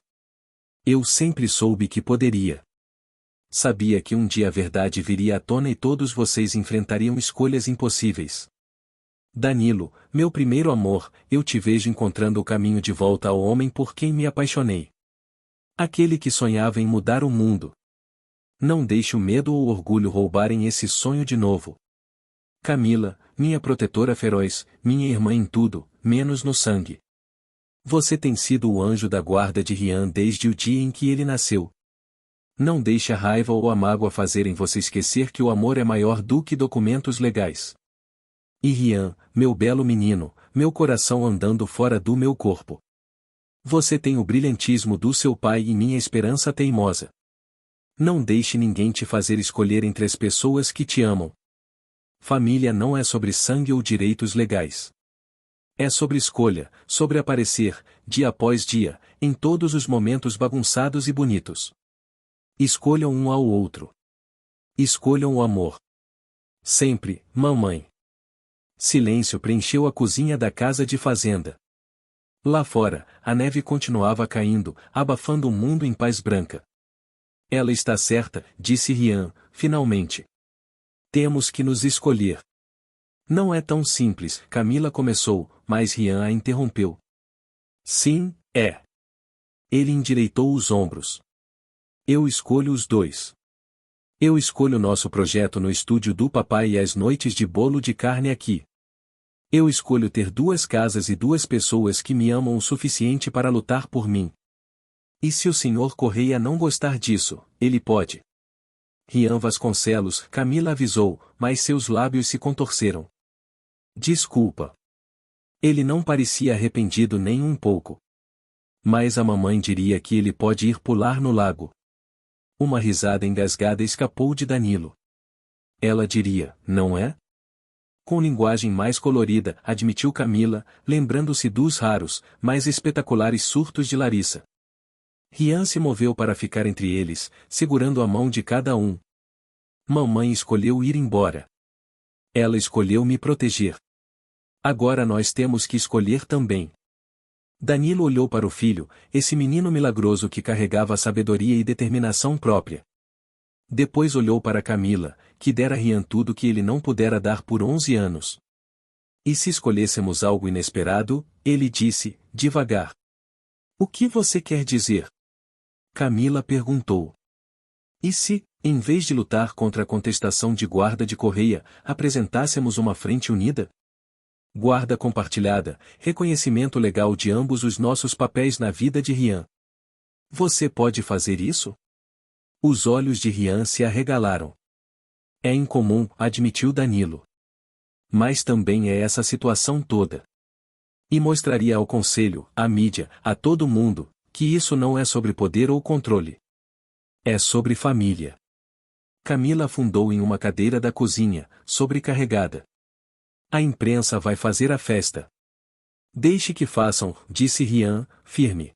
Eu sempre soube que poderia. Sabia que um dia a verdade viria à tona e todos vocês enfrentariam escolhas impossíveis. Danilo, meu primeiro amor, eu te vejo encontrando o caminho de volta ao homem por quem me apaixonei. Aquele que sonhava em mudar o mundo. Não deixe o medo ou o orgulho roubarem esse sonho de novo. Camila, minha protetora feroz, minha irmã em tudo, menos no sangue. Você tem sido o anjo da guarda de Rian desde o dia em que ele nasceu. Não deixe a raiva ou a mágoa fazerem você esquecer que o amor é maior do que documentos legais. E Rian, meu belo menino, meu coração andando fora do meu corpo. Você tem o brilhantismo do seu pai e minha esperança teimosa. Não deixe ninguém te fazer escolher entre as pessoas que te amam. Família não é sobre sangue ou direitos legais. É sobre escolha, sobre aparecer, dia após dia, em todos os momentos bagunçados e bonitos. Escolham um ao outro. Escolham o amor. Sempre, mamãe. Silêncio preencheu a cozinha da casa de fazenda. Lá fora, a neve continuava caindo, abafando o mundo em paz branca. Ela está certa, disse Rian, finalmente. Temos que nos escolher. Não é tão simples, Camila começou, mas Rian a interrompeu. Sim, é. Ele endireitou os ombros. Eu escolho os dois. Eu escolho nosso projeto no estúdio do papai e as noites de bolo de carne aqui. Eu escolho ter 2 casas e 2 pessoas que me amam o suficiente para lutar por mim. E se o Sr. Correia não gostar disso, ele pode. Rian Vasconcelos, Camila avisou, mas seus lábios se contorceram. Desculpa. Ele não parecia arrependido nem um pouco. Mas a mamãe diria que ele pode ir pular no lago. Uma risada engasgada escapou de Danilo. Ela diria, não é? Com linguagem mais colorida, admitiu Camila, lembrando-se dos raros, mais espetaculares surtos de Larissa. Rian se moveu para ficar entre eles, segurando a mão de cada um. Mamãe escolheu ir embora. Ela escolheu me proteger. Agora nós temos que escolher também. Danilo olhou para o filho, esse menino milagroso que carregava sabedoria e determinação própria. Depois olhou para Camila, que dera a Rian tudo que ele não pudera dar por 11 anos. E se escolhêssemos algo inesperado, ele disse, devagar. O que você quer dizer? Camila perguntou. E se, em vez de lutar contra a contestação de guarda de Correia, apresentássemos uma frente unida? Guarda compartilhada, reconhecimento legal de ambos os nossos papéis na vida de Rian. Você pode fazer isso? Os olhos de Rian se arregalaram. É incomum, admitiu Danilo. Mas também é essa situação toda. E mostraria ao conselho, à mídia, a todo mundo, que isso não é sobre poder ou controle. É sobre família. Camila afundou em uma cadeira da cozinha, sobrecarregada. A imprensa vai fazer a festa. Deixe que façam, disse Rian, firme.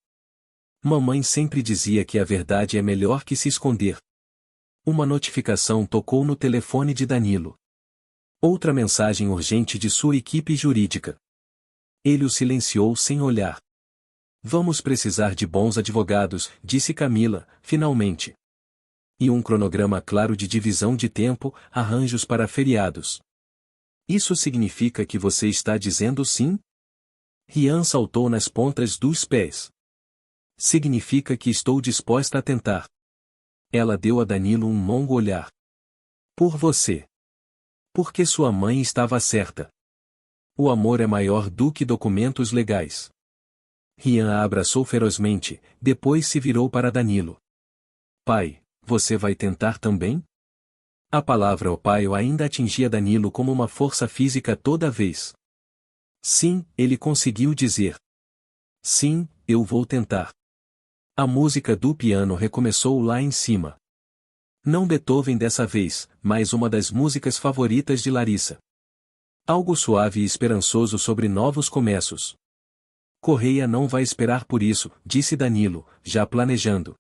Mamãe sempre dizia que a verdade é melhor que se esconder. Uma notificação tocou no telefone de Danilo. Outra mensagem urgente de sua equipe jurídica. Ele o silenciou sem olhar. Vamos precisar de bons advogados, disse Camila, finalmente. E um cronograma claro de divisão de tempo, arranjos para feriados. Isso significa que você está dizendo sim? Rian saltou nas pontas dos pés. Significa que estou disposta a tentar. Ela deu a Danilo um longo olhar. Por você. Porque sua mãe estava certa. O amor é maior do que documentos legais. Rian a abraçou ferozmente, depois se virou para Danilo. Pai, você vai tentar também? A palavra pai ainda atingia Danilo como uma força física toda vez. Sim, ele conseguiu dizer. Sim, eu vou tentar. A música do piano recomeçou lá em cima. Não Beethoven dessa vez, mas uma das músicas favoritas de Larissa. Algo suave e esperançoso sobre novos começos. Correia não vai esperar por isso, disse Danilo, já planejando.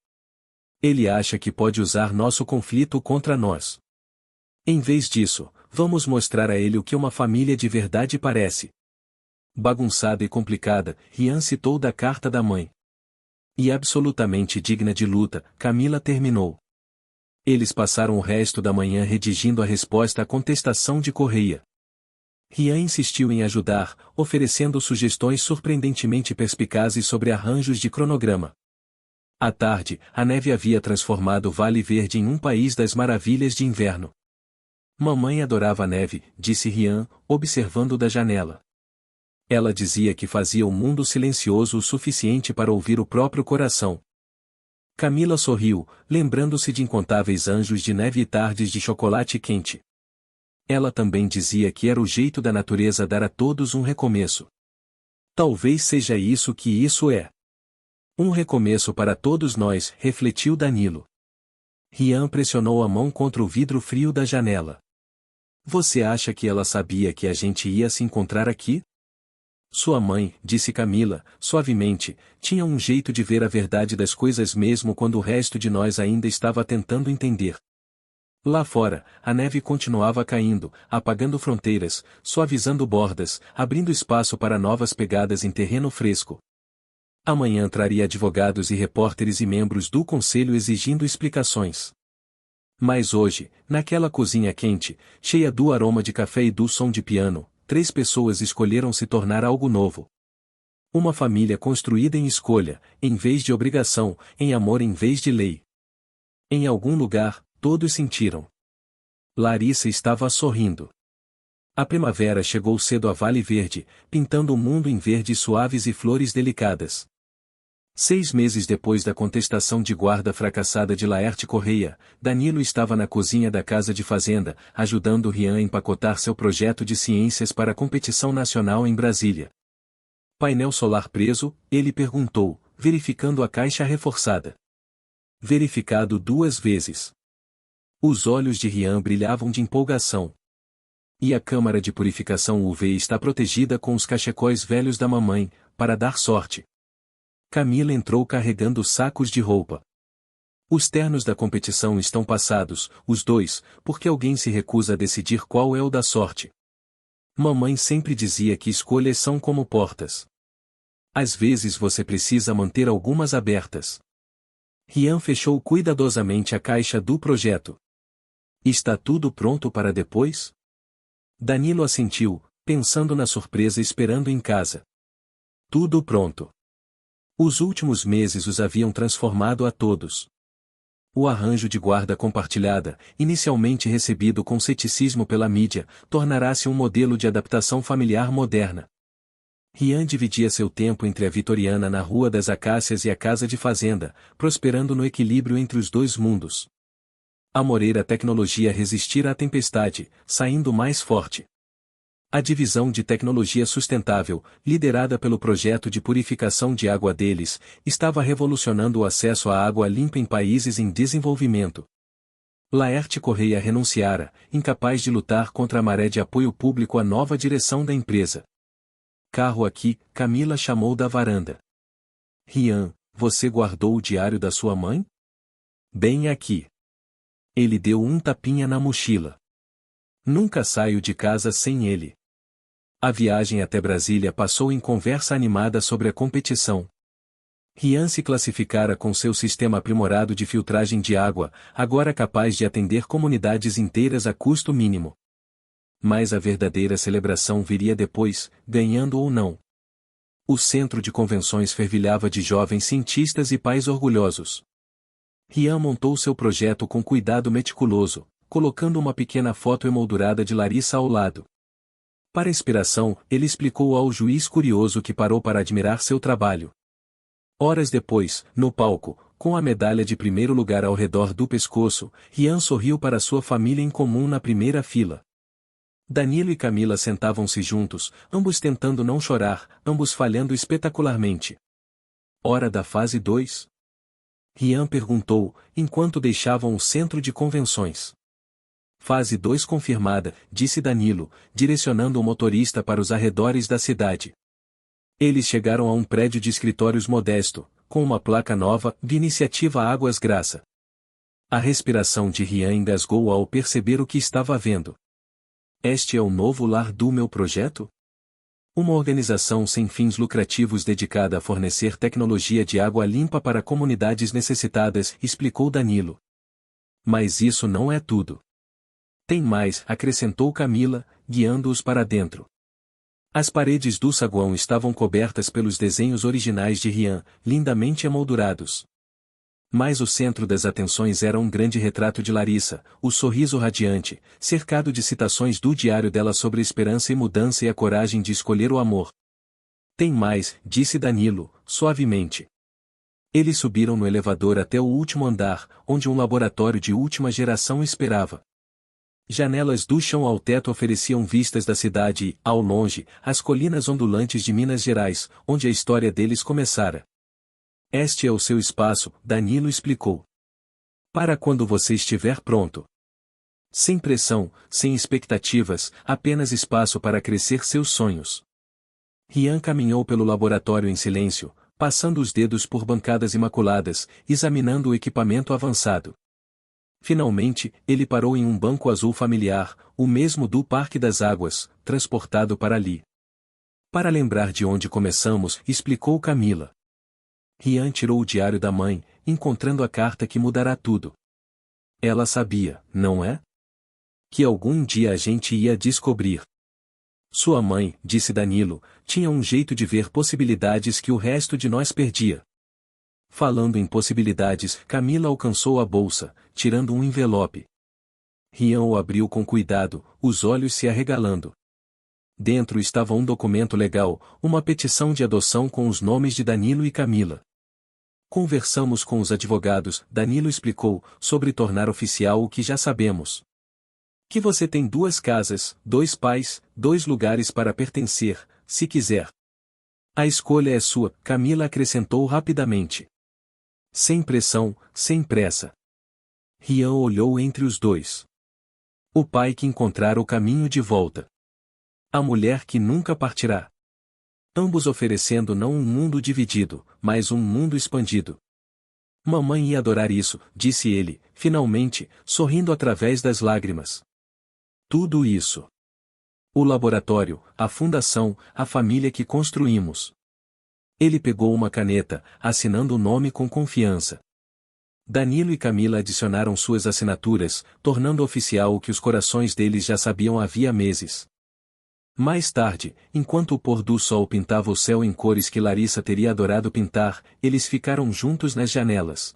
Ele acha que pode usar nosso conflito contra nós. Em vez disso, vamos mostrar a ele o que uma família de verdade parece. Bagunçada e complicada, Rian citou da carta da mãe. E absolutamente digna de luta, Camila terminou. Eles passaram o resto da manhã redigindo a resposta à contestação de Correia. Rian insistiu em ajudar, oferecendo sugestões surpreendentemente perspicazes sobre arranjos de cronograma. À tarde, a neve havia transformado Vale Verde em um país das maravilhas de inverno. Mamãe adorava a neve, disse Rian, observando da janela. Ela dizia que fazia o mundo silencioso o suficiente para ouvir o próprio coração. Camila sorriu, lembrando-se de incontáveis anjos de neve e tardes de chocolate quente. Ela também dizia que era o jeito da natureza dar a todos um recomeço. Talvez seja isso que isso é. Um recomeço para todos nós, refletiu Danilo. Rian pressionou a mão contra o vidro frio da janela. Você acha que ela sabia que a gente ia se encontrar aqui? Sua mãe, disse Camila, suavemente, tinha um jeito de ver a verdade das coisas mesmo quando o resto de nós ainda estava tentando entender. Lá fora, a neve continuava caindo, apagando fronteiras, suavizando bordas, abrindo espaço para novas pegadas em terreno fresco. Amanhã traria advogados e repórteres e membros do conselho exigindo explicações. Mas hoje, naquela cozinha quente, cheia do aroma de café e do som de piano, 3 pessoas escolheram se tornar algo novo. Uma família construída em escolha, em vez de obrigação, em amor em vez de lei. Em algum lugar, todos sentiram. Larissa estava sorrindo. A primavera chegou cedo a Vale Verde, pintando o mundo em verdes suaves e flores delicadas. 6 meses depois da contestação de guarda fracassada de Laerte Correia, Danilo estava na cozinha da casa de fazenda, ajudando Rian a empacotar seu projeto de ciências para a competição nacional em Brasília. Painel solar preso, ele perguntou, verificando a caixa reforçada. Verificado 2 vezes. Os olhos de Rian brilhavam de empolgação. E a câmara de purificação UV está protegida com os cachecóis velhos da mamãe, para dar sorte. Camila entrou carregando sacos de roupa. Os ternos da competição estão passados, os 2, porque alguém se recusa a decidir qual é o da sorte. Mamãe sempre dizia que escolhas são como portas. Às vezes você precisa manter algumas abertas. Rian fechou cuidadosamente a caixa do projeto. Está tudo pronto para depois? Danilo assentiu, pensando na surpresa esperando em casa. Tudo pronto. Os últimos meses os haviam transformado a todos. O arranjo de guarda compartilhada, inicialmente recebido com ceticismo pela mídia, tornará-se um modelo de adaptação familiar moderna. Rian dividia seu tempo entre a Vitoriana na Rua das Acácias e a casa de fazenda, prosperando no equilíbrio entre os 2 mundos. A Moreira Tecnologia resistira à tempestade, saindo mais forte. A divisão de tecnologia sustentável, liderada pelo projeto de purificação de água deles, estava revolucionando o acesso à água limpa em países em desenvolvimento. Laerte Correia renunciara, incapaz de lutar contra a maré de apoio público à nova direção da empresa. Carro aqui, Camila chamou da varanda. Rian, você guardou o diário da sua mãe? Bem aqui. Ele deu um tapinha na mochila. Nunca saio de casa sem ele. A viagem até Brasília passou em conversa animada sobre a competição. Rian se classificara com seu sistema aprimorado de filtragem de água, agora capaz de atender comunidades inteiras a custo mínimo. Mas a verdadeira celebração viria depois, ganhando ou não. O centro de convenções fervilhava de jovens cientistas e pais orgulhosos. Rian montou seu projeto com cuidado meticuloso, colocando uma pequena foto emoldurada de Larissa ao lado. Para inspiração, ele explicou ao juiz curioso que parou para admirar seu trabalho. Horas depois, no palco, com a medalha de primeiro lugar ao redor do pescoço, Rian sorriu para sua família em comum na primeira fila. Danilo e Camila sentavam-se juntos, ambos tentando não chorar, ambos falhando espetacularmente. Hora da fase 2? Rian perguntou, enquanto deixavam o centro de convenções. Fase 2 confirmada, disse Danilo, direcionando o motorista para os arredores da cidade. Eles chegaram a um prédio de escritórios modesto, com uma placa nova, de Iniciativa Águas Graça. A respiração de Rian engasgou ao perceber o que estava vendo. Este é o novo lar do meu projeto? Uma organização sem fins lucrativos dedicada a fornecer tecnologia de água limpa para comunidades necessitadas, explicou Danilo. Mas isso não é tudo. Tem mais, acrescentou Camila, guiando-os para dentro. As paredes do saguão estavam cobertas pelos desenhos originais de Rian, lindamente emoldurados. Mas o centro das atenções era um grande retrato de Larissa, o sorriso radiante, cercado de citações do diário dela sobre a esperança e mudança e a coragem de escolher o amor. Tem mais, disse Danilo, suavemente. Eles subiram no elevador até o último andar, onde um laboratório de última geração esperava. Janelas do chão ao teto ofereciam vistas da cidade e, ao longe, as colinas ondulantes de Minas Gerais, onde a história deles começara. Este é o seu espaço, Danilo explicou. Para quando você estiver pronto. Sem pressão, sem expectativas, apenas espaço para crescer seus sonhos. Rian caminhou pelo laboratório em silêncio, passando os dedos por bancadas imaculadas, examinando o equipamento avançado. Finalmente, ele parou em um banco azul familiar, o mesmo do Parque das Águas, transportado para ali. Para lembrar de onde começamos, explicou Camila. Rian tirou o diário da mãe, encontrando a carta que mudará tudo. Ela sabia, não é? Que algum dia a gente ia descobrir. Sua mãe, disse Danilo, tinha um jeito de ver possibilidades que o resto de nós perdia. Falando em possibilidades, Camila alcançou a bolsa, tirando um envelope. Rian o abriu com cuidado, os olhos se arregalando. Dentro estava um documento legal, uma petição de adoção com os nomes de Danilo e Camila. Conversamos com os advogados, Danilo explicou, sobre tornar oficial o que já sabemos. Que você tem 2 casas, 2 pais, 2 lugares para pertencer, se quiser. A escolha é sua, Camila acrescentou rapidamente. Sem pressão, sem pressa. Rian olhou entre os dois. O pai que encontrara o caminho de volta. A mulher que nunca partirá. Ambos oferecendo não um mundo dividido, mas um mundo expandido. Mamãe ia adorar isso, disse ele, finalmente, sorrindo através das lágrimas. Tudo isso. O laboratório, a fundação, a família que construímos. Ele pegou uma caneta, assinando o nome com confiança. Danilo e Camila adicionaram suas assinaturas, tornando oficial o que os corações deles já sabiam havia meses. Mais tarde, enquanto o pôr do sol pintava o céu em cores que Larissa teria adorado pintar, eles ficaram juntos nas janelas.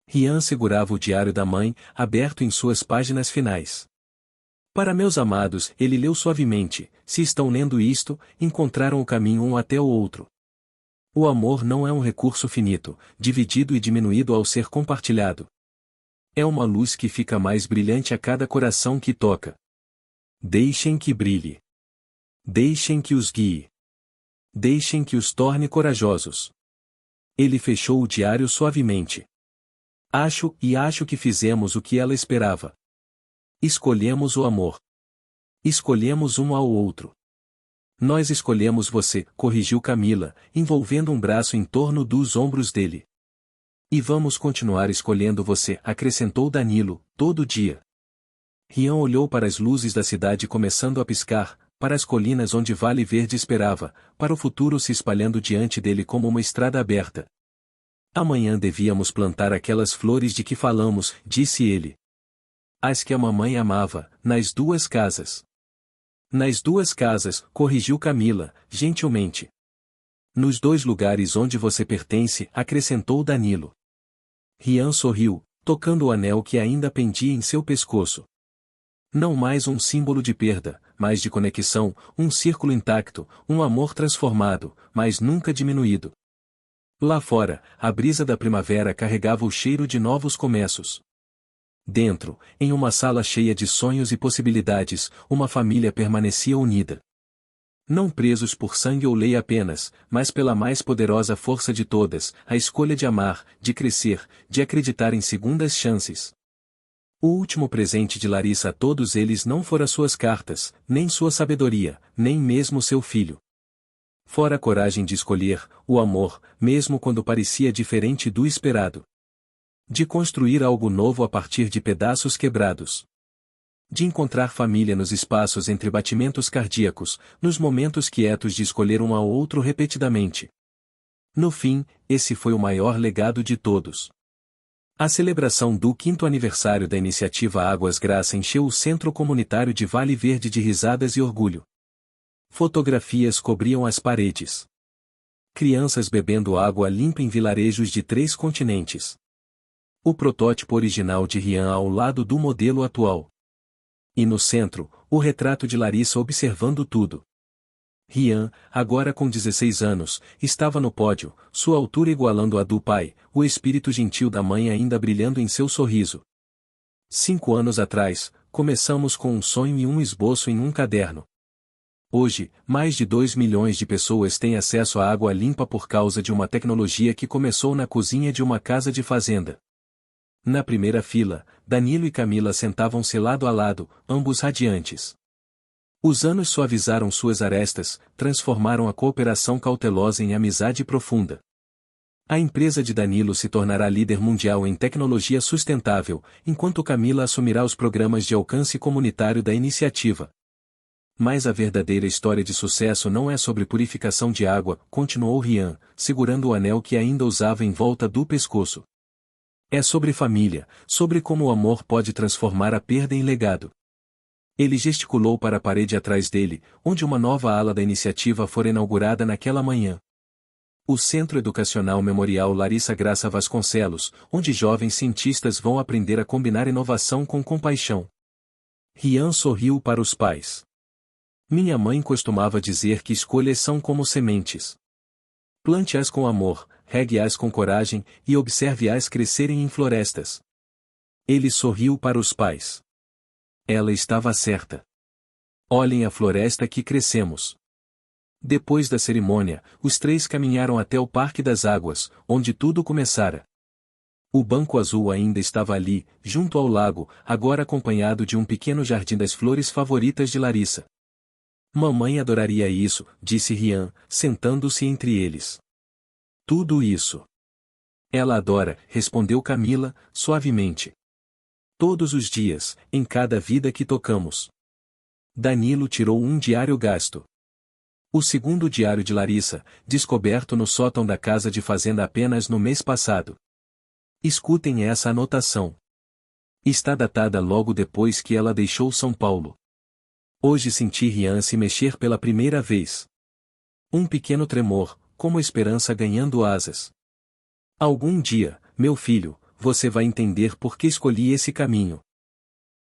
Rian segurava o diário da mãe, aberto em suas páginas finais. Para meus amados, ele leu suavemente, se estão lendo isto, encontraram o caminho um até o outro. O amor não é um recurso finito, dividido e diminuído ao ser compartilhado. É uma luz que fica mais brilhante a cada coração que toca. Deixem que brilhe. Deixem que os guie. Deixem que os torne corajosos. Ele fechou o diário suavemente. Acho que fizemos o que ela esperava. Escolhemos o amor. Escolhemos um ao outro. Nós escolhemos você, corrigiu Camila, envolvendo um braço em torno dos ombros dele. E vamos continuar escolhendo você, acrescentou Danilo, todo dia. Rian olhou para as luzes da cidade começando a piscar, para as colinas onde Vale Verde esperava, para o futuro se espalhando diante dele como uma estrada aberta. Amanhã devíamos plantar aquelas flores de que falamos, disse ele. As que a mamãe amava, nas 2 casas. Nas 2 casas, corrigiu Camila, gentilmente. Nos 2 lugares onde você pertence, acrescentou Danilo. Rian sorriu, tocando o anel que ainda pendia em seu pescoço. Não mais um símbolo de perda, mas de conexão, um círculo intacto, um amor transformado, mas nunca diminuído. Lá fora, a brisa da primavera carregava o cheiro de novos começos. Dentro, em uma sala cheia de sonhos e possibilidades, uma família permanecia unida. Não presos por sangue ou lei apenas, mas pela mais poderosa força de todas, a escolha de amar, de crescer, de acreditar em segundas chances. O último presente de Larissa a todos eles não fora suas cartas, nem sua sabedoria, nem mesmo seu filho. Fora a coragem de escolher, o amor, mesmo quando parecia diferente do esperado. De construir algo novo a partir de pedaços quebrados. De encontrar família nos espaços entre batimentos cardíacos, nos momentos quietos de escolher um ao outro repetidamente. No fim, esse foi o maior legado de todos. A celebração do 5º aniversário da iniciativa Águas Graça encheu o centro comunitário de Vale Verde de risadas e orgulho. Fotografias cobriam as paredes. Crianças bebendo água limpa em vilarejos de 3 continentes. O protótipo original de Rian ao lado do modelo atual. E no centro, o retrato de Larissa observando tudo. Rian, agora com 16 anos, estava no pódio, sua altura igualando a do pai, o espírito gentil da mãe ainda brilhando em seu sorriso. 5 anos atrás, começamos com um sonho e um esboço em um caderno. Hoje, mais de 2 milhões de pessoas têm acesso à água limpa por causa de uma tecnologia que começou na cozinha de uma casa de fazenda. Na primeira fila, Danilo e Camila sentavam-se lado a lado, ambos radiantes. Os anos suavizaram suas arestas, transformaram a cooperação cautelosa em amizade profunda. A empresa de Danilo se tornará líder mundial em tecnologia sustentável, enquanto Camila assumirá os programas de alcance comunitário da iniciativa. Mas a verdadeira história de sucesso não é sobre purificação de água, continuou Rian, segurando o anel que ainda usava em volta do pescoço. É sobre família, sobre como o amor pode transformar a perda em legado. Ele gesticulou para a parede atrás dele, onde uma nova ala da iniciativa fora inaugurada naquela manhã. O Centro Educacional Memorial Larissa Graça Vasconcelos, onde jovens cientistas vão aprender a combinar inovação com compaixão. Rian sorriu para os pais. Minha mãe costumava dizer que escolhas são como sementes. Plante-as com amor, regue-as com coragem, e observe-as crescerem em florestas. Ele sorriu para os pais. Ela estava certa. Olhem a floresta que crescemos. Depois da cerimônia, os três caminharam até o Parque das Águas, onde tudo começara. O banco azul ainda estava ali, junto ao lago, agora acompanhado de um pequeno jardim das flores favoritas de Larissa. Mamãe adoraria isso, disse Rian, sentando-se entre eles. Tudo isso. Ela adora, respondeu Camila, suavemente. Todos os dias, em cada vida que tocamos. Danilo tirou um diário gasto. O segundo diário de Larissa, descoberto no sótão da casa de fazenda apenas no mês passado. Escutem essa anotação. Está datada logo depois que ela deixou São Paulo. Hoje senti Rian se mexer pela primeira vez. Um pequeno tremor, como a esperança ganhando asas. Algum dia, meu filho, você vai entender por que escolhi esse caminho.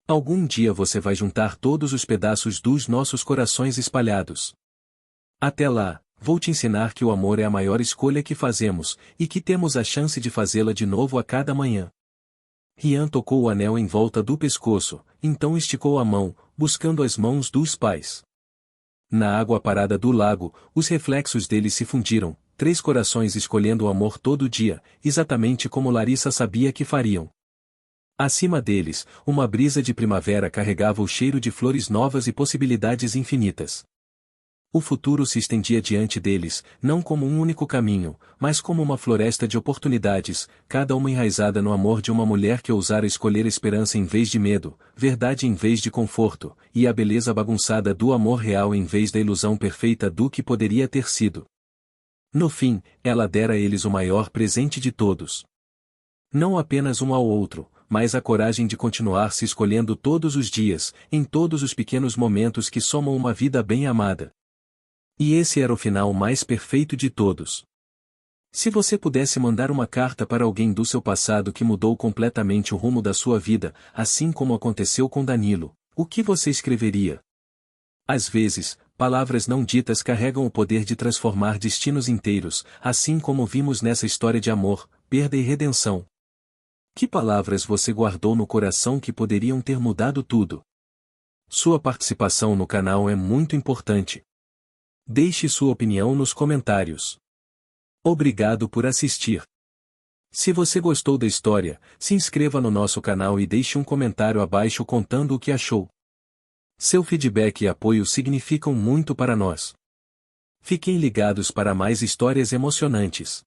Algum dia você vai juntar todos os pedaços dos nossos corações espalhados. Até lá, vou te ensinar que o amor é a maior escolha que fazemos, e que temos a chance de fazê-la de novo a cada manhã. Rian tocou o anel em volta do pescoço, então esticou a mão, buscando as mãos dos pais. Na água parada do lago, os reflexos deles se fundiram, três corações escolhendo o amor todo dia, exatamente como Larissa sabia que fariam. Acima deles, uma brisa de primavera carregava o cheiro de flores novas e possibilidades infinitas. O futuro se estendia diante deles, não como um único caminho, mas como uma floresta de oportunidades, cada uma enraizada no amor de uma mulher que ousara escolher esperança em vez de medo, verdade em vez de conforto, e a beleza bagunçada do amor real em vez da ilusão perfeita do que poderia ter sido. No fim, ela dera a eles o maior presente de todos. Não apenas um ao outro, mas a coragem de continuar se escolhendo todos os dias, em todos os pequenos momentos que somam uma vida bem amada. E esse era o final mais perfeito de todos. Se você pudesse mandar uma carta para alguém do seu passado que mudou completamente o rumo da sua vida, assim como aconteceu com Danilo, o que você escreveria? Às vezes, palavras não ditas carregam o poder de transformar destinos inteiros, assim como vimos nessa história de amor, perda e redenção. Que palavras você guardou no coração que poderiam ter mudado tudo? Sua participação no canal é muito importante. Deixe sua opinião nos comentários. Obrigado por assistir. Se você gostou da história, se inscreva no nosso canal e deixe um comentário abaixo contando o que achou. Seu feedback e apoio significam muito para nós. Fiquem ligados para mais histórias emocionantes.